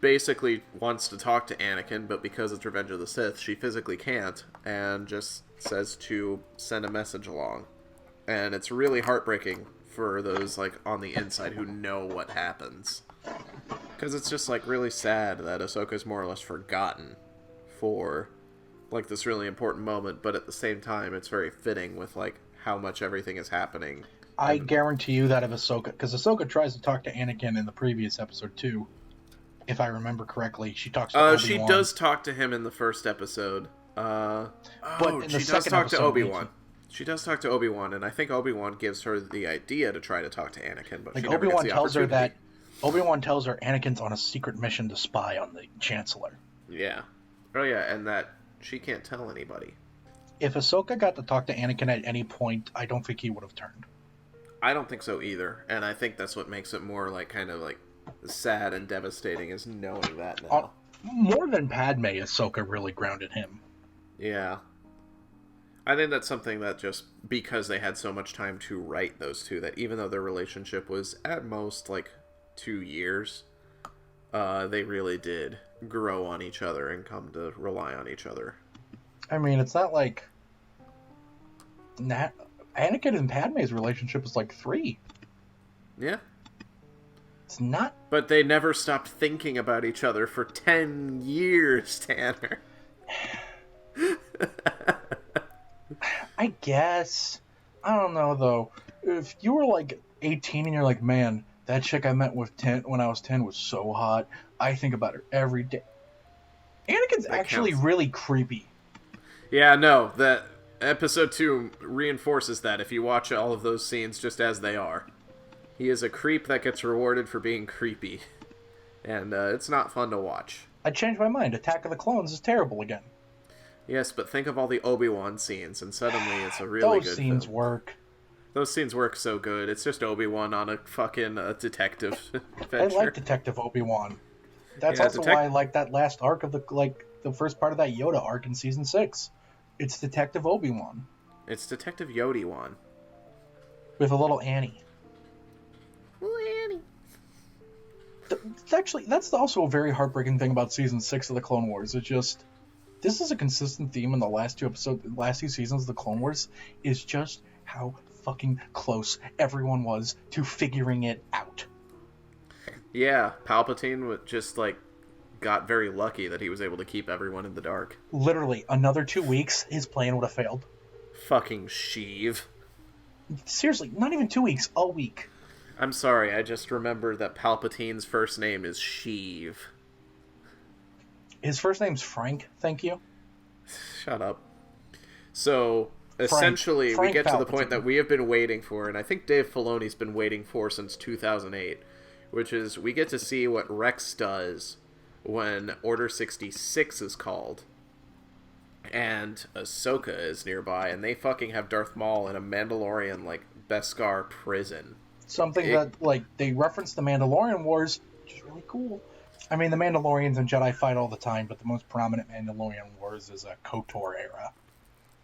[SPEAKER 3] basically wants to talk to Anakin, but because it's Revenge of the Sith, she physically can't, and just says to send a message along. And it's really heartbreaking for those, on the inside who know what happens. Because it's just, really sad that Ahsoka's more or less forgotten for, this really important moment, but at the same time, it's very fitting with, how much everything is happening.
[SPEAKER 2] I guarantee you that if Ahsoka... Because Ahsoka tries to talk to Anakin in the previous episode, too. If I remember correctly, she talks to Obi-Wan.
[SPEAKER 3] She does talk to him in the first episode.
[SPEAKER 2] But in the
[SPEAKER 3] she
[SPEAKER 2] second
[SPEAKER 3] does talk
[SPEAKER 2] episode,
[SPEAKER 3] to Obi-Wan. She does talk to Obi-Wan, and I think Obi-Wan gives her the idea to try to talk to Anakin, but she never
[SPEAKER 2] Obi-Wan
[SPEAKER 3] gets the
[SPEAKER 2] tells her
[SPEAKER 3] opportunity.
[SPEAKER 2] Obi-Wan tells her Anakin's on a secret mission to spy on the Chancellor.
[SPEAKER 3] Yeah. Oh yeah, and that she can't tell anybody.
[SPEAKER 2] If Ahsoka got to talk to Anakin at any point, I don't think he would have turned.
[SPEAKER 3] I don't think so either, and I think that's what makes it more sad and devastating is knowing that now.
[SPEAKER 2] More than Padme, Ahsoka really grounded him.
[SPEAKER 3] Yeah. I think that's something that just because they had so much time to write those two, that even though their relationship was at most 2 years, they really did grow on each other and come to rely on each other.
[SPEAKER 2] I mean, it's not like Anakin and Padme's relationship is like 3.
[SPEAKER 3] Yeah.
[SPEAKER 2] It's not.
[SPEAKER 3] But they never stopped thinking about each other for 10 years, Tanner.
[SPEAKER 2] I guess. I don't know, though. If you were like 18 and you're like, man, that chick I met when I was 10 was so hot. I think about her every day. Anakin's actually really creepy.
[SPEAKER 3] Yeah, no, that episode 2 reinforces that if you watch all of those scenes just as they are. He is a creep that gets rewarded for being creepy. And it's not fun to watch.
[SPEAKER 2] I changed my mind. Attack of the Clones is terrible again.
[SPEAKER 3] Yes, but think of all the Obi-Wan scenes, and suddenly it's a really good
[SPEAKER 2] Those scenes
[SPEAKER 3] film.
[SPEAKER 2] work.
[SPEAKER 3] Those scenes work so good. It's just Obi-Wan on a fucking detective adventure.
[SPEAKER 2] I like Detective Obi-Wan. That's also why I like that last arc of the first part of that Yoda arc in season 6. It's Detective Obi-Wan.
[SPEAKER 3] It's Detective Yodi-Wan.
[SPEAKER 2] With a little Annie.
[SPEAKER 3] Annie.
[SPEAKER 2] That's also a very heartbreaking thing about season 6 of the Clone Wars. It's just, this is a consistent theme in the last two seasons of the Clone Wars, is just how fucking close everyone was to figuring it out.
[SPEAKER 3] Yeah, Palpatine just got very lucky that he was able to keep everyone in the dark.
[SPEAKER 2] Literally, another 2 weeks, his plan would have failed.
[SPEAKER 3] Fucking Sheev.
[SPEAKER 2] Seriously, not even 2 weeks, a week.
[SPEAKER 3] I'm sorry, I just remembered that Palpatine's first name is Sheev.
[SPEAKER 2] His first name's Frank, thank you.
[SPEAKER 3] Shut up. So, essentially,
[SPEAKER 2] Frank
[SPEAKER 3] we get to the point
[SPEAKER 2] Palpatine.
[SPEAKER 3] that we have been waiting for, and I think Dave Filoni's been waiting for since 2008, which is we get to see what Rex does when Order 66 is called, and Ahsoka is nearby, and they fucking have Darth Maul in a Mandalorian, Beskar prison.
[SPEAKER 2] Something that, they reference the Mandalorian Wars, which is really cool. I mean, the Mandalorians and Jedi fight all the time, but the most prominent Mandalorian Wars is a KOTOR era.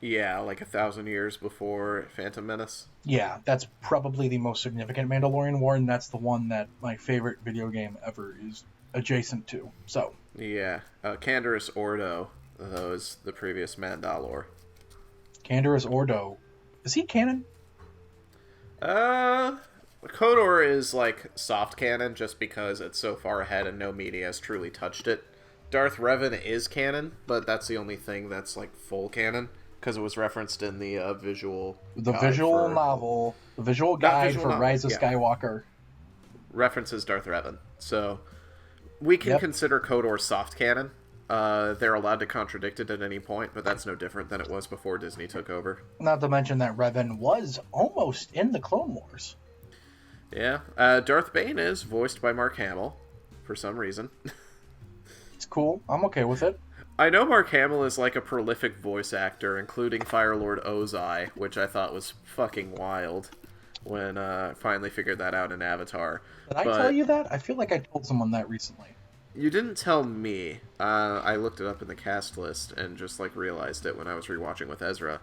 [SPEAKER 3] Yeah, 1,000 years before Phantom Menace.
[SPEAKER 2] Yeah, that's probably the most significant Mandalorian War, and that's the one that my favorite video game ever is adjacent to. So.
[SPEAKER 3] Yeah, Canderous Ordo, though, is the previous Mandalore.
[SPEAKER 2] Canderous Ordo. Is he canon?
[SPEAKER 3] KOTOR is soft canon just because it's so far ahead and no media has truly touched it. Darth Revan is canon, but that's the only thing that's full canon because it was referenced in the visual.
[SPEAKER 2] The visual novel, the visual guide for Rise of Skywalker
[SPEAKER 3] references Darth Revan. So we can consider KOTOR soft canon. They're allowed to contradict it at any point, but that's no different than it was before Disney took over.
[SPEAKER 2] Not to mention that Revan was almost in the Clone Wars.
[SPEAKER 3] Yeah, Darth Bane is voiced by Mark Hamill, for some reason.
[SPEAKER 2] It's cool. I'm okay with it.
[SPEAKER 3] I know Mark Hamill is a prolific voice actor, including Firelord Ozai, which I thought was fucking wild when I finally figured that out in Avatar.
[SPEAKER 2] Did I tell you that? I feel like I told someone that recently.
[SPEAKER 3] You didn't tell me. I looked it up in the cast list and just realized it when I was rewatching with Ezra.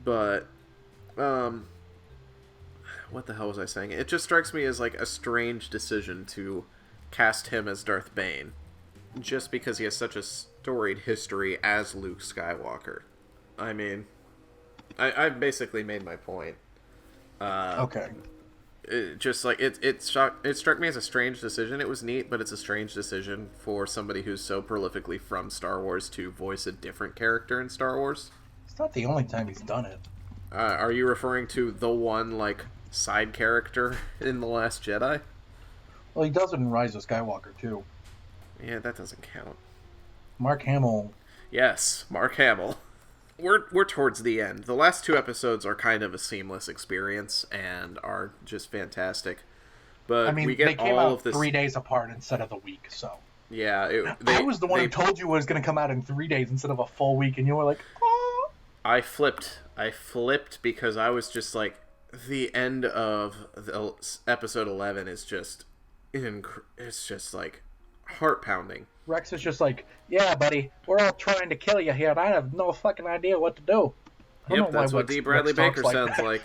[SPEAKER 3] But, what the hell was I saying? It just strikes me as a strange decision to cast him as Darth Bane, just because he has such a storied history as Luke Skywalker. I mean, I've basically made my point.
[SPEAKER 2] Okay.
[SPEAKER 3] It just it struck me as a strange decision. It was neat, but it's a strange decision for somebody who's so prolifically from Star Wars to voice a different character in Star Wars.
[SPEAKER 2] It's not the only time he's done it.
[SPEAKER 3] Are you referring to the one side character in The Last Jedi?
[SPEAKER 2] Well, he does it in Rise of Skywalker too.
[SPEAKER 3] Yeah, that doesn't count.
[SPEAKER 2] Mark Hamill.
[SPEAKER 3] Yes, Mark Hamill. We're towards the end. The last 2 episodes are kind of a seamless experience and are just fantastic. But
[SPEAKER 2] I mean,
[SPEAKER 3] we get
[SPEAKER 2] they came
[SPEAKER 3] all
[SPEAKER 2] out
[SPEAKER 3] of this
[SPEAKER 2] 3 days apart instead of the week, so.
[SPEAKER 3] Yeah,
[SPEAKER 2] I was the one who told you it was going to come out in 3 days instead of a full week, and you were like, oh.
[SPEAKER 3] I flipped because I was just the end of episode 11 is just it's just heart pounding.
[SPEAKER 2] Rex is just yeah, buddy, we're all trying to kill you here, and I have no fucking idea what to do.
[SPEAKER 3] Yep, that's what D. Bradley Baker sounds like.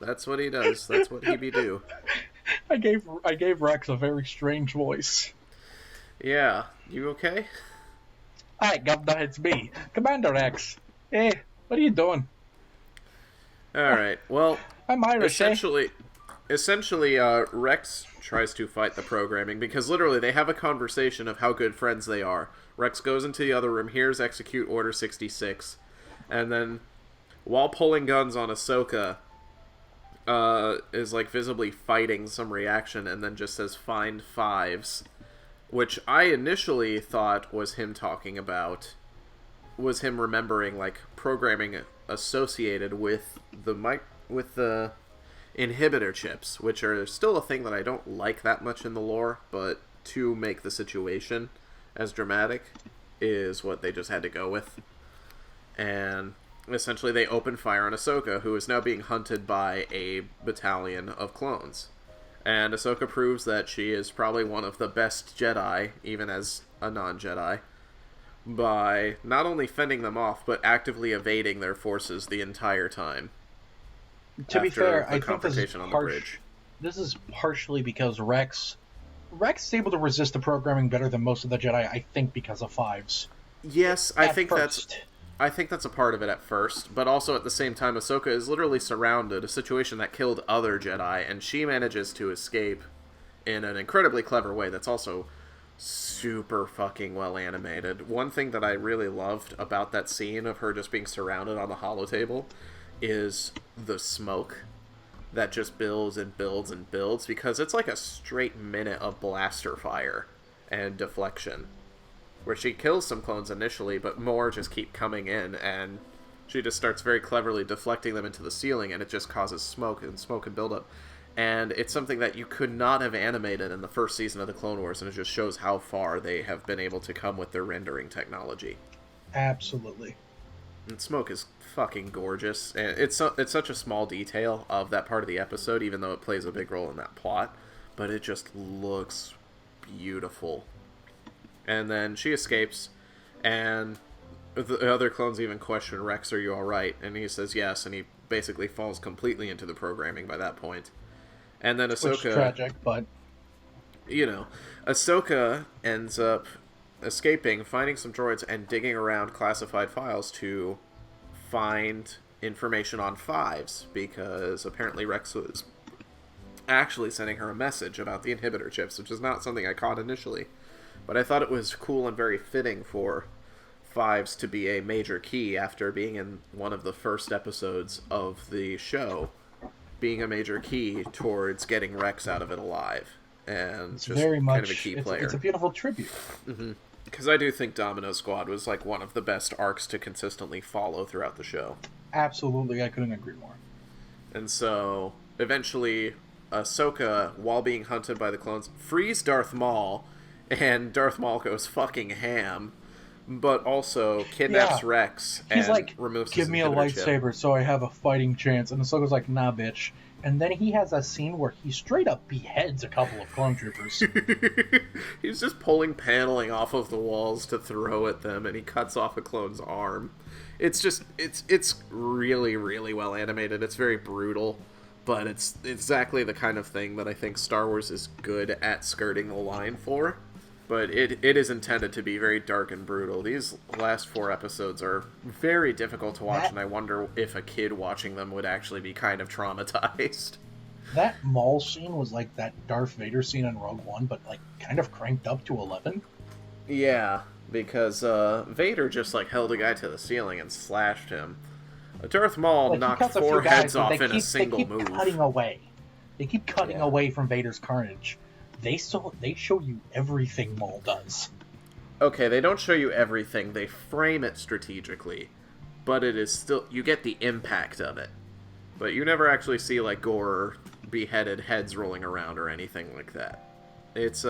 [SPEAKER 3] That's what he does. That's what he be do.
[SPEAKER 2] I gave Rex a very strange voice.
[SPEAKER 3] Yeah, you okay?
[SPEAKER 2] Hi, Governor, it's me, Commander Rex. Hey, what are you doing?
[SPEAKER 3] All right. Well,
[SPEAKER 2] I'm Irish, eh?
[SPEAKER 3] essentially, Rex tries to fight the programming because literally they have a conversation of how good friends they are. Rex goes into the other room, hears Execute Order 66, and then while pulling guns on Ahsoka, is like visibly fighting some reaction, and then just says "find fives," which I initially thought was him talking about, was him remembering like programming associated with the inhibitor chips, which are still a thing that I don't like that much in the lore, but to make the situation as dramatic is what they just had to go with. And essentially they open fire on Ahsoka, who is now being hunted by a battalion of clones. And Ahsoka proves that she is probably one of the best Jedi, even as a non-Jedi, by not only fending them off, but actively evading their forces the entire time.
[SPEAKER 2] To be fair, I think
[SPEAKER 3] confrontation on the bridge.
[SPEAKER 2] This is partially because Rex is able to resist the programming better than most of the Jedi, I think because of fives.
[SPEAKER 3] Yes, I think that's a part of it at first, but also at the same time, Ahsoka is literally surrounded, a situation that killed other Jedi, and she manages to escape in an incredibly clever way that's also super fucking well animated. One thing that I really loved about that scene of her just being surrounded on the holotable is the smoke that just builds and builds and builds, because it's like a straight minute of blaster fire and deflection, where she kills some clones initially, but more just keep coming in, and she just starts very cleverly deflecting them into the ceiling, and it just causes smoke and buildup. And it's something that you could not have animated in the first season of the Clone Wars, and it just shows how far they have been able to come with their rendering technology.
[SPEAKER 2] Absolutely.
[SPEAKER 3] And smoke is fucking gorgeous, and it's such a small detail of that part of the episode, even though it plays a big role in that plot, but it just looks beautiful. And then she escapes, and the other clones even question Rex, "Are you all right?" And he says yes, and he basically falls completely into the programming by that point. And then Ahsoka,
[SPEAKER 2] which is tragic, but
[SPEAKER 3] Ahsoka ends up escaping, finding some droids, and digging around classified files to find information on fives, because apparently Rex was actually sending her a message about the inhibitor chips, which is not something I caught initially. But I thought it was cool and very fitting for fives to be a major key after being in one of the first episodes of the show, being a major key towards getting Rex out of it alive. And
[SPEAKER 2] it's
[SPEAKER 3] just
[SPEAKER 2] very much
[SPEAKER 3] kind of a key player.
[SPEAKER 2] It's a beautiful tribute.
[SPEAKER 3] Mm-hmm. Because I do think Domino Squad was like one of the best arcs to consistently follow throughout the show.
[SPEAKER 2] Absolutely, I couldn't agree more.
[SPEAKER 3] And so, eventually, Ahsoka, while being hunted by the clones, frees Darth Maul, and Darth Maul goes fucking ham, but also kidnaps Rex and removes his
[SPEAKER 2] "Give me a
[SPEAKER 3] lightsaber
[SPEAKER 2] lightsaber so I have a fighting chance." And Ahsoka's like, "Nah, bitch." And then he has a scene where he straight up beheads a couple of clone troopers.
[SPEAKER 3] He's just pulling paneling off of the walls to throw at them, and he cuts off a clone's arm. It's really, really well animated. It's very brutal, but it's exactly the kind of thing that I think Star Wars is good at skirting the line for. But it is intended to be very dark and brutal. These last 4 episodes are very difficult to watch, and I wonder if a kid watching them would actually be kind of traumatized.
[SPEAKER 2] That Maul scene was like that Darth Vader scene in Rogue One, but like kind of cranked up to 11.
[SPEAKER 3] Yeah, because Vader just like held a guy to the ceiling and slashed him. Darth Maul knocked 4 heads off in a single move.
[SPEAKER 2] They keep cutting away from Vader's carnage. They show you everything Maul does.
[SPEAKER 3] Okay, they don't show you everything. They frame it strategically, but it is still, you get the impact of it. But you never actually see like gore or beheaded heads rolling around or anything like that. It's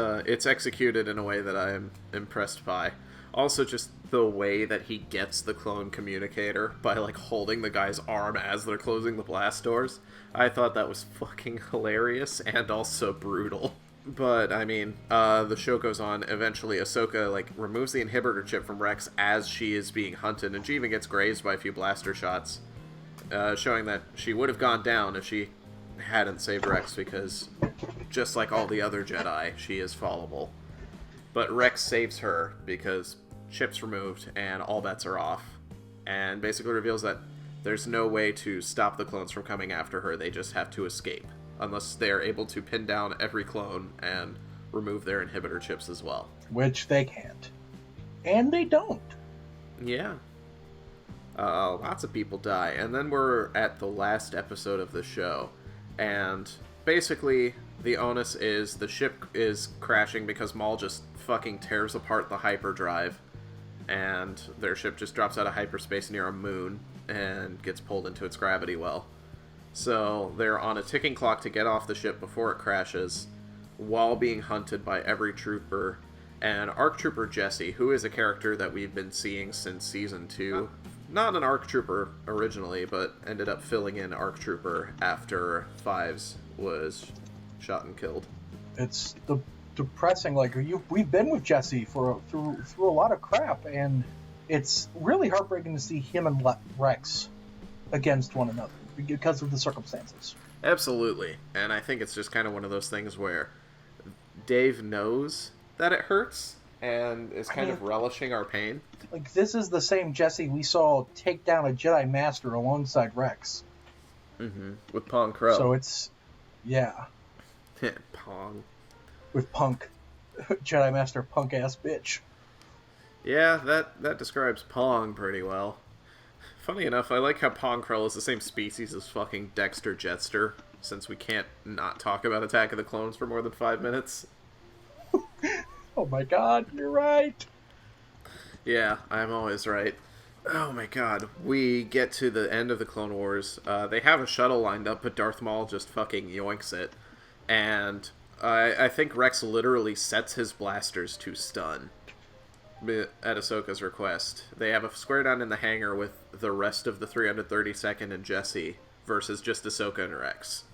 [SPEAKER 3] executed in a way that I am impressed by. Also, just the way that he gets the clone communicator by like holding the guy's arm as they're closing the blast doors. I thought that was fucking hilarious and also brutal. But, I mean, the show goes on. Eventually, Ahsoka, like, removes the inhibitor chip from Rex as she is being hunted, and she even gets grazed by a few blaster shots, showing that she would have gone down if she hadn't saved Rex, because, just like all the other Jedi, she is fallible. But Rex saves her, because chip's removed, and all bets are off. and basically reveals that there's no way to stop the clones from coming after her. They just have to escape, unless they're able to pin down every clone and remove their inhibitor chips as well.
[SPEAKER 2] Which they can't. And they don't.
[SPEAKER 3] Yeah. Lots of people die. And then we're at the last episode of the show. And basically, the onus is the ship is crashing because Maul just fucking tears apart the hyperdrive. And their ship just drops out of hyperspace near a moon and gets pulled into its gravity well. So they're on a ticking clock to get off the ship before it crashes, while being hunted by every trooper. And ARC Trooper Jesse, who is a character that we've been seeing since Season 2. Not an ARC Trooper originally, but ended up filling in ARC Trooper after Fives was shot and killed.
[SPEAKER 2] It's depressing. Like, we've been with Jesse through a lot of crap, and it's really heartbreaking to see him and Rex against one another because of the circumstances.
[SPEAKER 3] Absolutely. And I think it's just kind of one of those things where Dave knows that it hurts and is kind of relishing our pain.
[SPEAKER 2] Like, this is the same Jesse we saw take down a Jedi Master alongside Rex.
[SPEAKER 3] Mm-hmm. With Pong Crow.
[SPEAKER 2] So it's, yeah.
[SPEAKER 3] Pong.
[SPEAKER 2] With Punk. Jedi Master punk-ass bitch.
[SPEAKER 3] Yeah, that describes Pong pretty well. Funny enough, I like how Pong Krell is the same species as fucking Dexter Jetster, since we can't not talk about Attack of the Clones for more than 5 minutes.
[SPEAKER 2] Oh my god, you're right.
[SPEAKER 3] Yeah, I'm always right. Oh my god. We get to the end of the Clone Wars. They have a shuttle lined up, but Darth Maul just fucking yoinks it. And I think Rex literally sets his blasters to stun at Ahsoka's request. They have a square down in the hangar with the rest of the 332nd and Jesse versus just Ahsoka and Rex.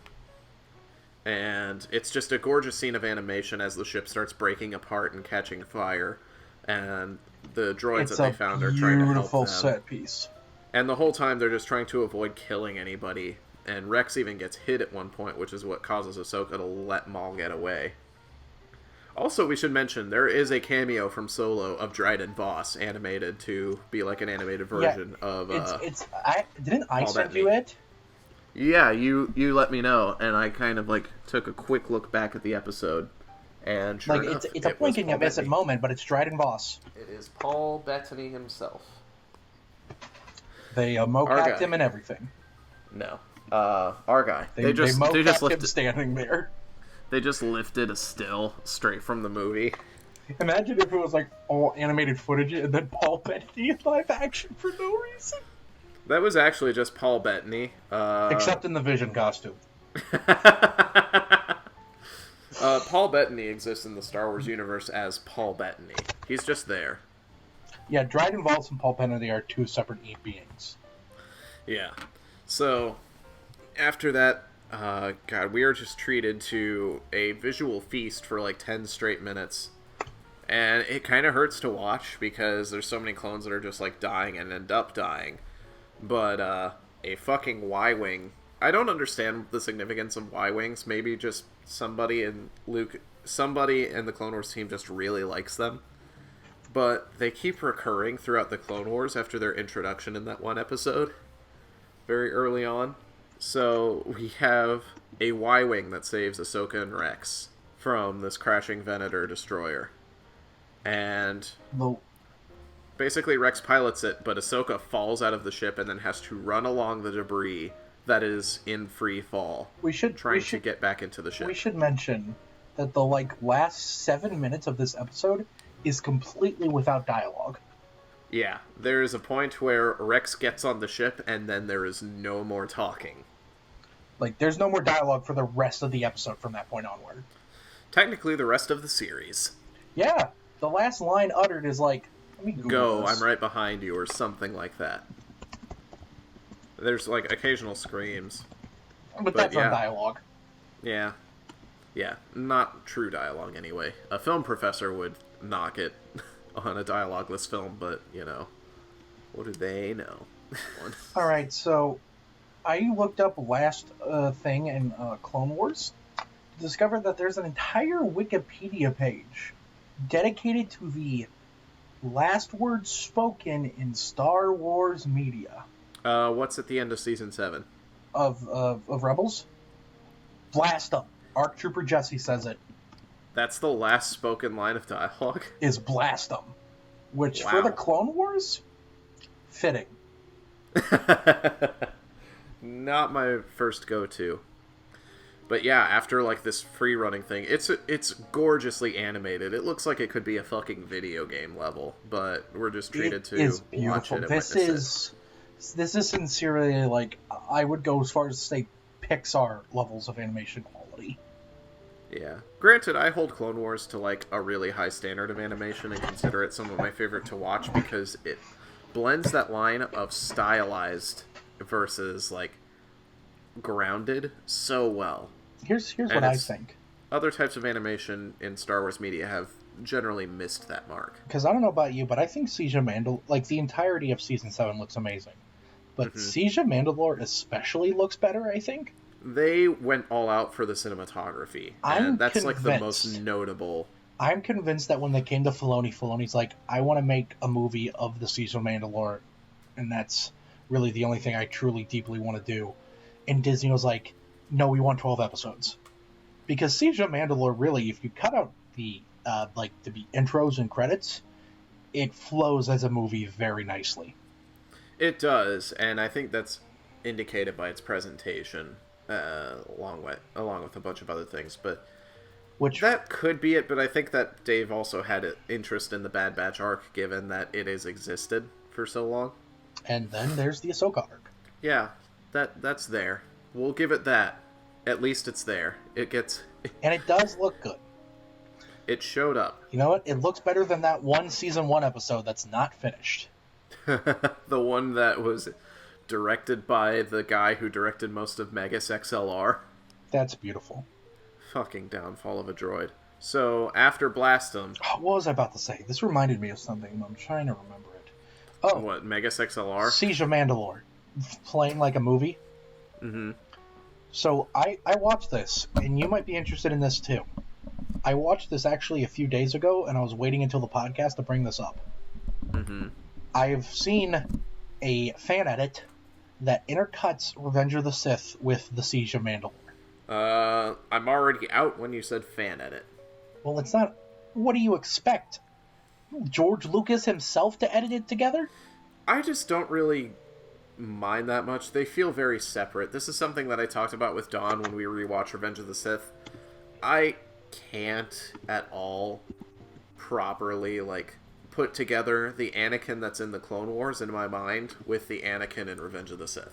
[SPEAKER 3] And it's just a gorgeous scene of animation as the ship starts breaking apart and catching fire. And the droids that they found are trying to help them. It's a beautiful
[SPEAKER 2] set piece.
[SPEAKER 3] And the whole time they're just trying to avoid killing anybody. And Rex even gets hit at one point, which is what causes Ahsoka to let Maul get away. Also, we should mention, there is a cameo from Solo of Dryden Voss, animated to be like an animated version of
[SPEAKER 2] didn't I
[SPEAKER 3] Paul
[SPEAKER 2] send
[SPEAKER 3] Bettany.
[SPEAKER 2] you it?
[SPEAKER 3] Yeah, you let me know, and I kind of like took a quick look back at the episode, and sure enough,
[SPEAKER 2] it's a blink and you miss it moment, but it's Dryden Voss.
[SPEAKER 3] It is Paul Bettany himself.
[SPEAKER 2] They mocapped him and everything.
[SPEAKER 3] No, our guy.
[SPEAKER 2] They just
[SPEAKER 3] lifted
[SPEAKER 2] him standing there.
[SPEAKER 3] They just lifted a still straight from the movie.
[SPEAKER 2] Imagine if it was like all animated footage and then Paul Bettany in live action for no reason.
[SPEAKER 3] That was actually just Paul Bettany.
[SPEAKER 2] Except in the Vision costume.
[SPEAKER 3] Paul Bettany exists in the Star Wars universe as Paul Bettany. He's just there.
[SPEAKER 2] Yeah, Dryden Voss and Paul Bettany are two separate beings.
[SPEAKER 3] Yeah. So, after that, God, we are just treated to a visual feast for like 10 straight minutes. And it kind of hurts to watch because there's so many clones that are just like dying and end up dying. But a fucking Y-Wing. I don't understand the significance of Y-Wings. Maybe just somebody in the Clone Wars team just really likes them. But they keep recurring throughout the Clone Wars after their introduction in that one episode. Very early on. So we have a Y-Wing that saves Ahsoka and Rex from this crashing Venator destroyer. And basically Rex pilots it, but Ahsoka falls out of the ship and then has to run along the debris that is in free fall. Trying to get back into the ship.
[SPEAKER 2] We should mention that the last 7 minutes of this episode is completely without dialogue.
[SPEAKER 3] Yeah, there is a point where Rex gets on the ship and then there is no more talking.
[SPEAKER 2] There's no more dialogue for the rest of the episode from that point onward.
[SPEAKER 3] Technically, the rest of the series.
[SPEAKER 2] Yeah, the last line uttered is let me Google
[SPEAKER 3] Go,
[SPEAKER 2] this.
[SPEAKER 3] I'm right behind you, or something like that. There's occasional screams.
[SPEAKER 2] But that's not dialogue.
[SPEAKER 3] Yeah. Yeah, not true dialogue anyway. A film professor would knock it on a dialogueless film, but, what do they know?
[SPEAKER 2] Alright, so I looked up last thing in Clone Wars, discovered that there's an entire Wikipedia page dedicated to the last word spoken in Star Wars media.
[SPEAKER 3] What's at the end of season 7?
[SPEAKER 2] Of Rebels? Blast them. ARC Trooper Jesse says it.
[SPEAKER 3] That's the last spoken line of dialogue?
[SPEAKER 2] Is blast them. Which,
[SPEAKER 3] Wow.
[SPEAKER 2] for the Clone Wars, fitting.
[SPEAKER 3] Not my first go-to. But yeah, after like this free running thing, it's gorgeously animated. It looks like it could be a fucking video game level, but we're just treated to
[SPEAKER 2] is
[SPEAKER 3] watch
[SPEAKER 2] beautiful.
[SPEAKER 3] it and
[SPEAKER 2] This
[SPEAKER 3] witness
[SPEAKER 2] is sincerely, like, I would go as far as to say Pixar levels of animation quality.
[SPEAKER 3] it. Yeah. Granted, I hold Clone Wars to like a really high standard of animation and consider it some of my favorite to watch because it blends that line of stylized versus like grounded so well.
[SPEAKER 2] Here's what I think.
[SPEAKER 3] Other types of animation in Star Wars media have generally missed that mark.
[SPEAKER 2] Because I don't know about you, but I think Siege of Mandalore, like the entirety of Season 7 looks amazing. But Siege of Mandalore especially looks better, I think.
[SPEAKER 3] They went all out for the cinematography, and that's like the most notable.
[SPEAKER 2] I'm convinced that when they came to Filoni's like, I want to make a movie of the Siege of Mandalore, and that's really the only thing I truly, deeply want to do. And Disney was like, no, we want 12 episodes. Because Siege of Mandalore, really, if you cut out the intros and credits, it flows as a movie very nicely.
[SPEAKER 3] It does, and I think that's indicated by its presentation, along with a bunch of other things. But that could be it. But I think that Dave also had an interest in the Bad Batch arc, given that it has existed for so long.
[SPEAKER 2] And then there's the Ahsoka arc.
[SPEAKER 3] Yeah, that's there. We'll give it that. At least it's there. It gets...
[SPEAKER 2] And it does look good.
[SPEAKER 3] It showed up.
[SPEAKER 2] You know what? It looks better than that one Season 1 episode that's not finished.
[SPEAKER 3] The one that was directed by the guy who directed most of Megas XLR.
[SPEAKER 2] That's beautiful.
[SPEAKER 3] Fucking downfall of a droid. So, after Blastum...
[SPEAKER 2] What was I about to say? This reminded me of something. I'm trying to remember it. Oh.
[SPEAKER 3] What, Megas XLR?
[SPEAKER 2] Siege of Mandalore. Playing like a movie.
[SPEAKER 3] Mm-hmm.
[SPEAKER 2] So, I watched this, and you might be interested in this too. I watched this actually a few days ago, and I was waiting until the podcast to bring this up.
[SPEAKER 3] Mm-hmm.
[SPEAKER 2] I've seen a fan edit that intercuts Revenge of the Sith with the Siege of Mandalore.
[SPEAKER 3] I'm already out when you said fan edit.
[SPEAKER 2] Well, it's not... What do you expect? George Lucas himself to edit it together?
[SPEAKER 3] I just don't really mind that much. They feel very separate. This is something that I talked about with Dawn when we rewatched Revenge of the Sith. I can't at all properly, put together the Anakin that's in the Clone Wars in my mind with the Anakin in Revenge of the Sith.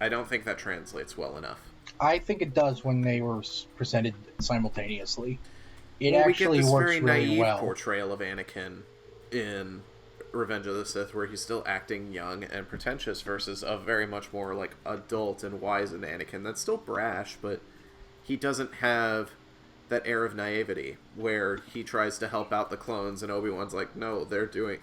[SPEAKER 3] I don't think that translates well enough.
[SPEAKER 2] I think it does when they were presented simultaneously. It
[SPEAKER 3] we
[SPEAKER 2] actually
[SPEAKER 3] get this
[SPEAKER 2] works
[SPEAKER 3] very
[SPEAKER 2] really
[SPEAKER 3] naive
[SPEAKER 2] well.
[SPEAKER 3] portrayal of Anakin in Revenge of the Sith, where he's still acting young and pretentious, versus a very much more adult and wizened Anakin that's still brash, but he doesn't have that air of naivety where he tries to help out the clones and Obi-Wan's like, no, they're doing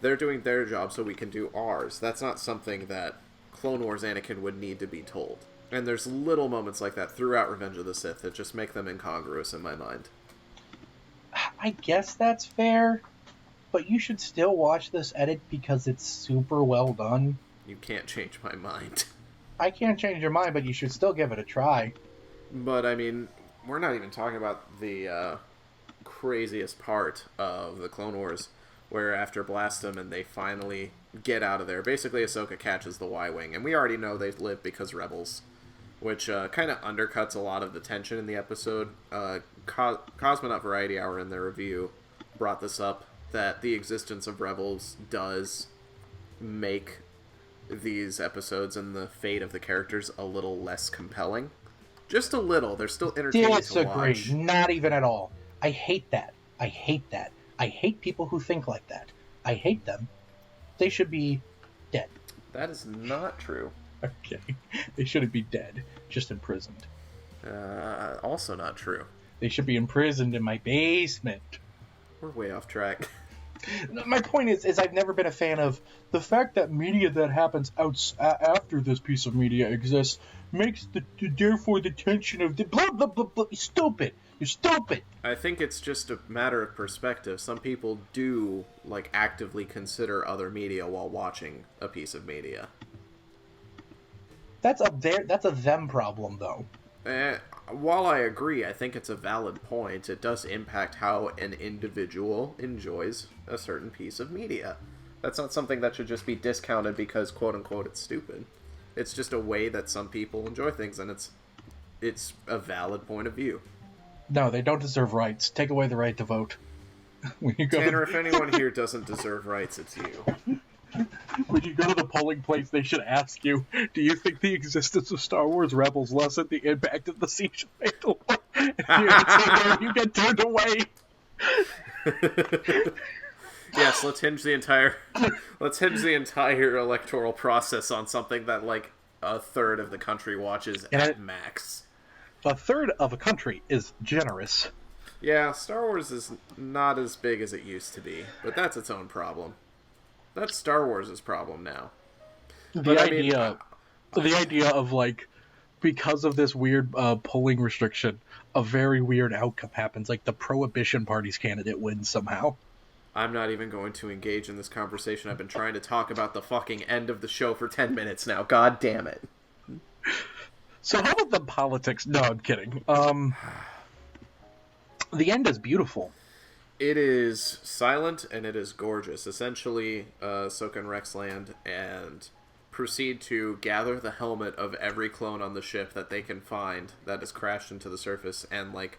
[SPEAKER 3] their job so we can do ours. That's not something that Clone Wars Anakin would need to be told. And there's little moments like that throughout Revenge of the Sith that just make them incongruous in my mind.
[SPEAKER 2] I guess that's fair, but you should still watch this edit because it's super well done.
[SPEAKER 3] You can't change my mind.
[SPEAKER 2] I can't change your mind, but you should still give it a try.
[SPEAKER 3] But, I mean, we're not even talking about the craziest part of the Clone Wars, where after Blastum and they finally get out of there, basically Ahsoka catches the Y-Wing, and we already know they live because Rebels, which kind of undercuts a lot of the tension in the episode. Cosmonaut Variety Hour in their review brought this up, that the existence of Rebels does make these episodes and the fate of the characters a little less compelling. Just a little. They're still entertaining to watch.
[SPEAKER 2] Disagree. Not even at all. I hate that. I hate that. I hate people who think like that. I hate them. They should be dead.
[SPEAKER 3] That is not true.
[SPEAKER 2] Okay. They shouldn't be dead. Just imprisoned.
[SPEAKER 3] Also not true.
[SPEAKER 2] They should be imprisoned in my basement.
[SPEAKER 3] We're way off track.
[SPEAKER 2] My point is I've never been a fan of the fact that media that happens after this piece of media exists makes therefore the tension of the blah blah blah blah stupid. You're stupid.
[SPEAKER 3] I think it's just a matter of perspective. Some people do like actively consider other media while watching a piece of media.
[SPEAKER 2] That's a them problem, though.
[SPEAKER 3] While I agree, I think it's a valid point. It does impact how an individual enjoys a certain piece of media. That's not something that should just be discounted because, quote unquote, it's stupid. It's just a way that some people enjoy things, and it's a valid point of view.
[SPEAKER 2] No, they don't deserve rights. Take away the right to vote.
[SPEAKER 3] Tanner, if anyone here doesn't deserve rights, it's you.
[SPEAKER 2] When you go to the polling place, they should ask you, do you think the existence of Star Wars Rebels lessened the impact of the Siege of Mandalore? If you answer no, you get turned away.
[SPEAKER 3] Yes, let's hinge the entire electoral process on something that like a third of the country watches at max.
[SPEAKER 2] A third of a country is generous.
[SPEAKER 3] Yeah, Star Wars is not as big as it used to be, but that's its own problem. That's Star Wars' problem now.
[SPEAKER 2] The idea of like, because of this weird polling restriction, a very weird outcome happens. Like the Prohibition Party's candidate wins somehow.
[SPEAKER 3] I'm not even going to engage in this conversation. I've been trying to talk about the fucking end of the show for 10 minutes now. God damn it.
[SPEAKER 2] So how about the politics? No, I'm kidding. The end is beautiful.
[SPEAKER 3] It is silent and it is gorgeous. Essentially, Ahsoka and Rex land and proceed to gather the helmet of every clone on the ship that they can find that has crashed into the surface and, like,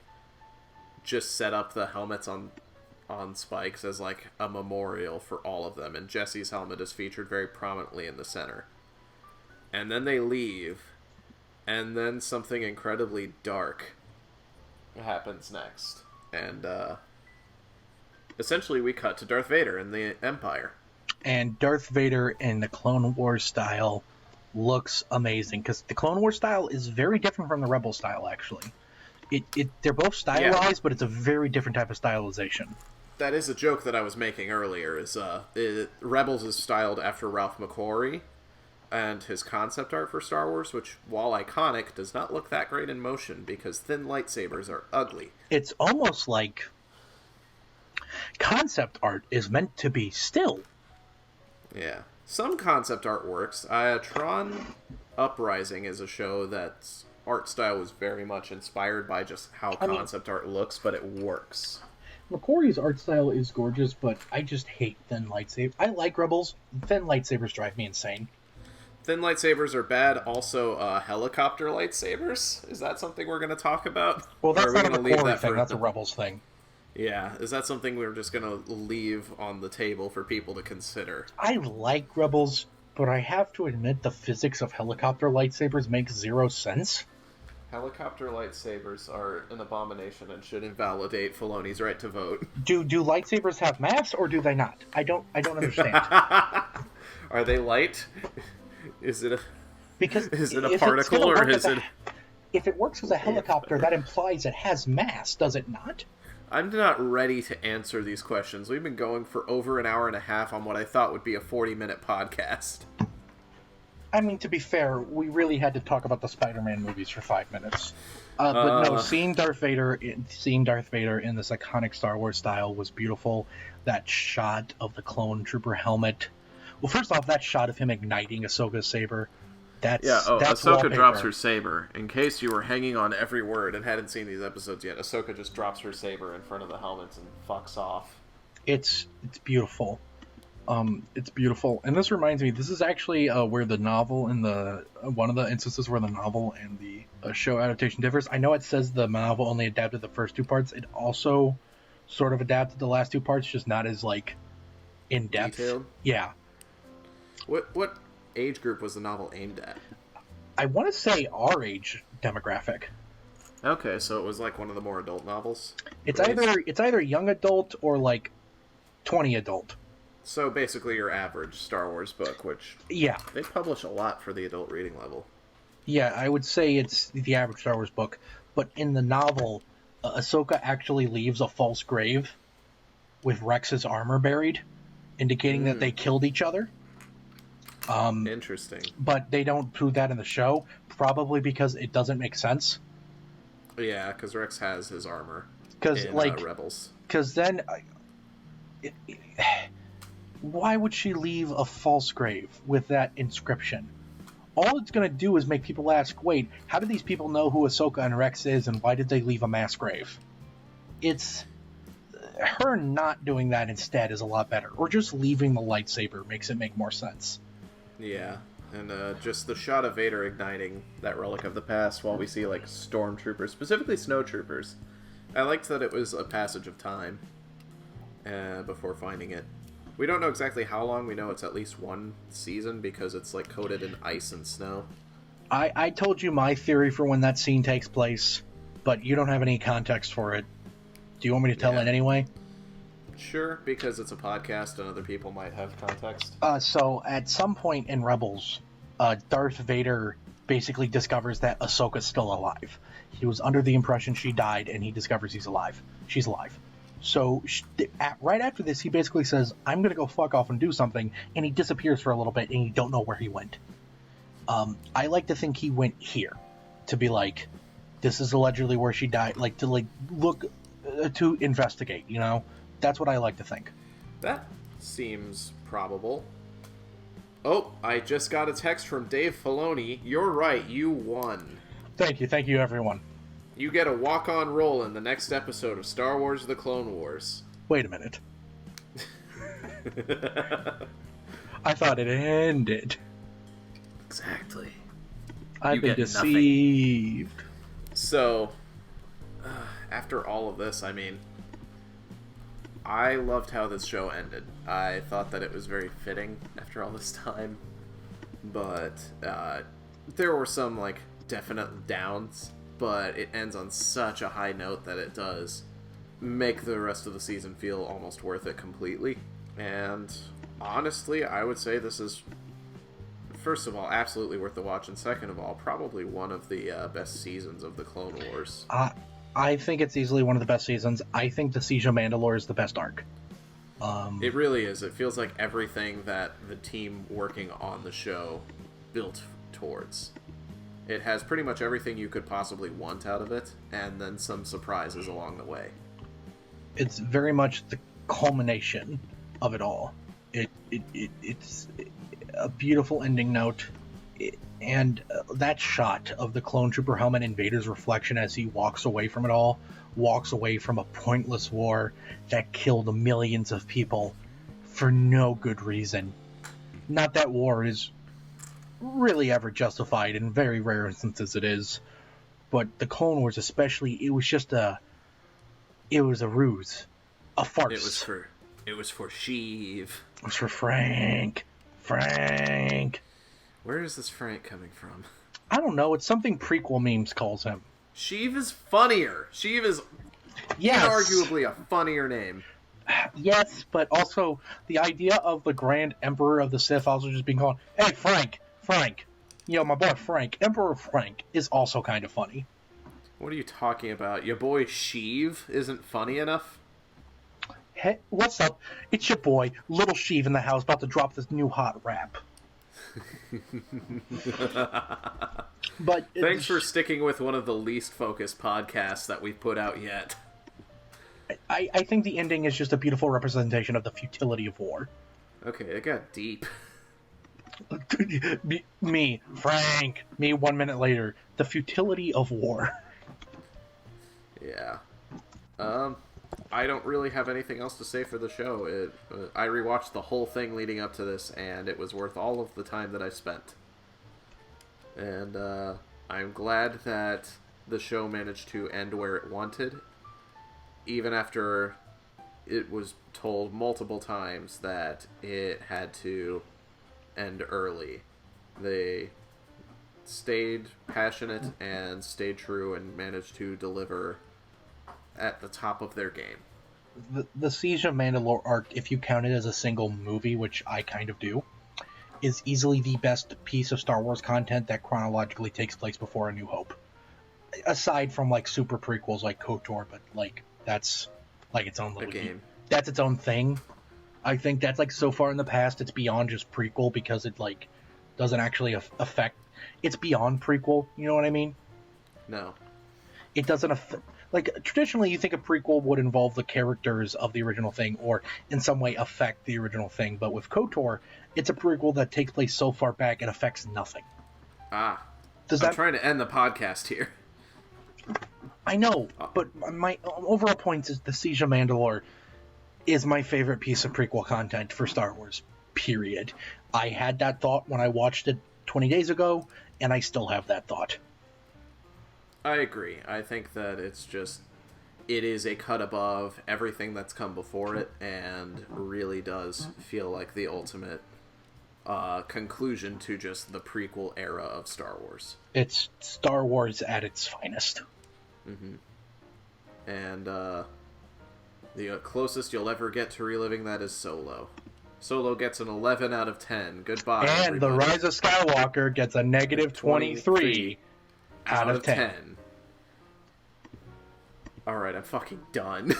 [SPEAKER 3] just set up the helmets on spikes as, like, a memorial for all of them. And Jesse's helmet is featured very prominently in the center. And then they leave, and then something incredibly dark happens next. And, essentially, we cut to Darth Vader and the Empire.
[SPEAKER 2] And Darth Vader in the Clone Wars style looks amazing, because the Clone Wars style is very different from the Rebel style, actually. They're both stylized, but it's a very different type of stylization.
[SPEAKER 3] That is a joke that I was making earlier, is Rebels is styled after Ralph McQuarrie and his concept art for Star Wars, which, while iconic, does not look that great in motion, because thin lightsabers are ugly.
[SPEAKER 2] It's almost like concept art is meant to be still.
[SPEAKER 3] Yeah. Some concept art works. Tron Uprising is a show that's art style was very much inspired by just how concept art looks, but it works.
[SPEAKER 2] McQuarrie's art style is gorgeous, but I just hate thin lightsabers. I like Rebels. Thin lightsabers drive me insane.
[SPEAKER 3] Thin lightsabers are bad. Also, helicopter lightsabers. Is that something we're going to talk about?
[SPEAKER 2] Well, that's not a McQuarrie thing. That's a Rebels thing.
[SPEAKER 3] Yeah, is that something we're just going to leave on the table for people to consider?
[SPEAKER 2] I like Rebels, but I have to admit the physics of helicopter lightsabers makes zero sense.
[SPEAKER 3] Helicopter lightsabers are an abomination and should invalidate Filoni's right to vote.
[SPEAKER 2] Do lightsabers have mass, or do they not? I don't understand.
[SPEAKER 3] Are they light? Is it a particle, or is it...
[SPEAKER 2] If it works as a helicopter, that implies it has mass, does it not?
[SPEAKER 3] I'm not ready to answer these questions. We've been going for over an hour and a half on what I thought would be a 40-minute podcast.
[SPEAKER 2] I mean, to be fair, we really had to talk about the Spider-Man movies for 5 minutes. But no, seeing Darth Vader in this iconic Star Wars style was beautiful. That shot of the clone trooper helmet. Well, first off, that shot of him igniting Ahsoka's saber. That's
[SPEAKER 3] Ahsoka
[SPEAKER 2] wallpaper.
[SPEAKER 3] drops her saber. In case you were hanging on every word and hadn't seen these episodes yet, Ahsoka just drops her saber in front of the helmets and fucks off.
[SPEAKER 2] It's beautiful. It's beautiful. And this reminds me, this is actually where the novel and one of the instances where the novel and the show adaptation differs. I know it says the novel only adapted the first two parts. It also sort of adapted the last two parts, just not as, like, in-depth.
[SPEAKER 3] Detailed?
[SPEAKER 2] Yeah.
[SPEAKER 3] What age group was the novel aimed at?
[SPEAKER 2] I want to say our age demographic.
[SPEAKER 3] Okay, so it was like one of the more adult novels?
[SPEAKER 2] It's either young adult or, like, 20 adult.
[SPEAKER 3] So basically your average Star Wars book, which...
[SPEAKER 2] Yeah.
[SPEAKER 3] They publish a lot for the adult reading level.
[SPEAKER 2] Yeah, I would say it's the average Star Wars book. But in the novel, Ahsoka actually leaves a false grave with Rex's armor buried, indicating that they killed each other.
[SPEAKER 3] Interesting.
[SPEAKER 2] But they don't prove that in the show, probably because it doesn't make sense.
[SPEAKER 3] Yeah, because Rex has his armor
[SPEAKER 2] Because
[SPEAKER 3] in Rebels.
[SPEAKER 2] Because then, why would she leave a false grave with that inscription? All it's going to do is make people ask, wait, how do these people know who Ahsoka and Rex is, and why did they leave a mass grave? It's... Her not doing that instead is a lot better. Or just leaving the lightsaber makes it make more sense.
[SPEAKER 3] Yeah, and just the shot of Vader igniting that relic of the past while we see, like, stormtroopers, specifically snowtroopers. I liked that it was a passage of time before finding it. We don't know exactly how long. We know it's at least one season because it's, like, coated in ice and snow.
[SPEAKER 2] I told you my theory for when that scene takes place, but you don't have any context for it. Do you want me to tell it anyway?
[SPEAKER 3] Sure, because it's a podcast and other people might have context.
[SPEAKER 2] So at some point in Rebels, Darth Vader basically discovers that Ahsoka's still alive. He was under the impression she died, and he discovers she's alive. So right after this, he basically says, I'm going to go fuck off and do something, and he disappears for a little bit, and you don't know where he went. I like to think he went here, to be like, this is allegedly where she died, like, to, like, look... to investigate, you know? That's what I like to think.
[SPEAKER 3] That seems probable. Oh, I just got a text from Dave Filoni. You're right, you won.
[SPEAKER 2] Thank you, everyone.
[SPEAKER 3] You get a walk-on role in the next episode of Star Wars The Clone Wars.
[SPEAKER 2] Wait a minute. I thought it ended.
[SPEAKER 3] Exactly.
[SPEAKER 2] I've been deceived.
[SPEAKER 3] Nothing. So... after all of this, I mean, I loved how this show ended. I thought that it was very fitting after all this time, but there were some, like, definite downs, but it ends on such a high note that it does make the rest of the season feel almost worth it completely. And honestly, I would say this is, first of all, absolutely worth the watch, and second of all, probably one of the best seasons of the Clone Wars.
[SPEAKER 2] I think it's easily one of the best seasons. I think the Siege of Mandalore is the best arc.
[SPEAKER 3] It really is. It feels like everything that the team working on the show built towards. It has pretty much everything you could possibly want out of it, and then some surprises along the way.
[SPEAKER 2] It's very much the culmination of it all. It's a beautiful ending note. And that shot of the clone trooper helmet and Vader's reflection as he walks away from it all, walks away from a pointless war that killed millions of people for no good reason. Not that war is really ever justified, in very rare instances it is, but the Clone Wars especially, it was a ruse, a farce.
[SPEAKER 3] It was for Sheev.
[SPEAKER 2] It was for Frank.
[SPEAKER 3] Where is this Frank coming from?
[SPEAKER 2] I don't know. It's something prequel memes calls him.
[SPEAKER 3] Sheev is funnier. Sheev is inarguably a funnier name.
[SPEAKER 2] Yes, but also the idea of the Grand Emperor of the Sith also just being called, hey, Frank. You know, my boy Frank, Emperor Frank, is also kind of funny.
[SPEAKER 3] What are you talking about? Your boy Sheev isn't funny enough?
[SPEAKER 2] Hey, what's up? It's your boy, Little Sheev in the house, about to drop this new hot rap. But
[SPEAKER 3] thanks for sticking with one of the least focused podcasts that we've put out yet.
[SPEAKER 2] I think the ending is just a beautiful representation of the futility of war.
[SPEAKER 3] Okay, it got deep.
[SPEAKER 2] Frank, 1 minute later, the futility of war.
[SPEAKER 3] Yeah. I don't really have anything else to say for the show. I rewatched the whole thing leading up to this, and it was worth all of the time that I spent. And I'm glad that the show managed to end where it wanted, even after it was told multiple times that it had to end early. They stayed passionate and stayed true and managed to deliver at the top of their game.
[SPEAKER 2] The Siege of Mandalore arc, if you count it as a single movie, which I kind of do, is easily the best piece of Star Wars content that chronologically takes place before A New Hope. Aside from, like, super prequels like KOTOR, but, like, that's, like, its own little game. That's its own thing. I think that's, like, so far in the past, it's beyond just prequel because it, like, doesn't actually affect... It's beyond prequel, you know what I mean?
[SPEAKER 3] No.
[SPEAKER 2] it doesn't like traditionally you think a prequel would involve the characters of the original thing or in some way affect the original thing, but with KOTOR, it's a prequel that takes place so far back it affects nothing.
[SPEAKER 3] I'm trying to end the podcast here.
[SPEAKER 2] I know, but my overall point is the Siege of Mandalore is my favorite piece of prequel content for Star Wars, period. I had that thought when I watched it 20 days ago, and I still have that thought.
[SPEAKER 3] I agree. I think that it is a cut above everything that's come before it, and really does feel like the ultimate conclusion to just the prequel era of Star Wars.
[SPEAKER 2] It's Star Wars at its finest.
[SPEAKER 3] Mm-hmm. And the closest you'll ever get to reliving that is Solo. Solo gets an 11 out of 10. Goodbye,
[SPEAKER 2] and
[SPEAKER 3] everybody.
[SPEAKER 2] The Rise of Skywalker gets a negative 23 out of 10.
[SPEAKER 3] Alright, I'm fucking done.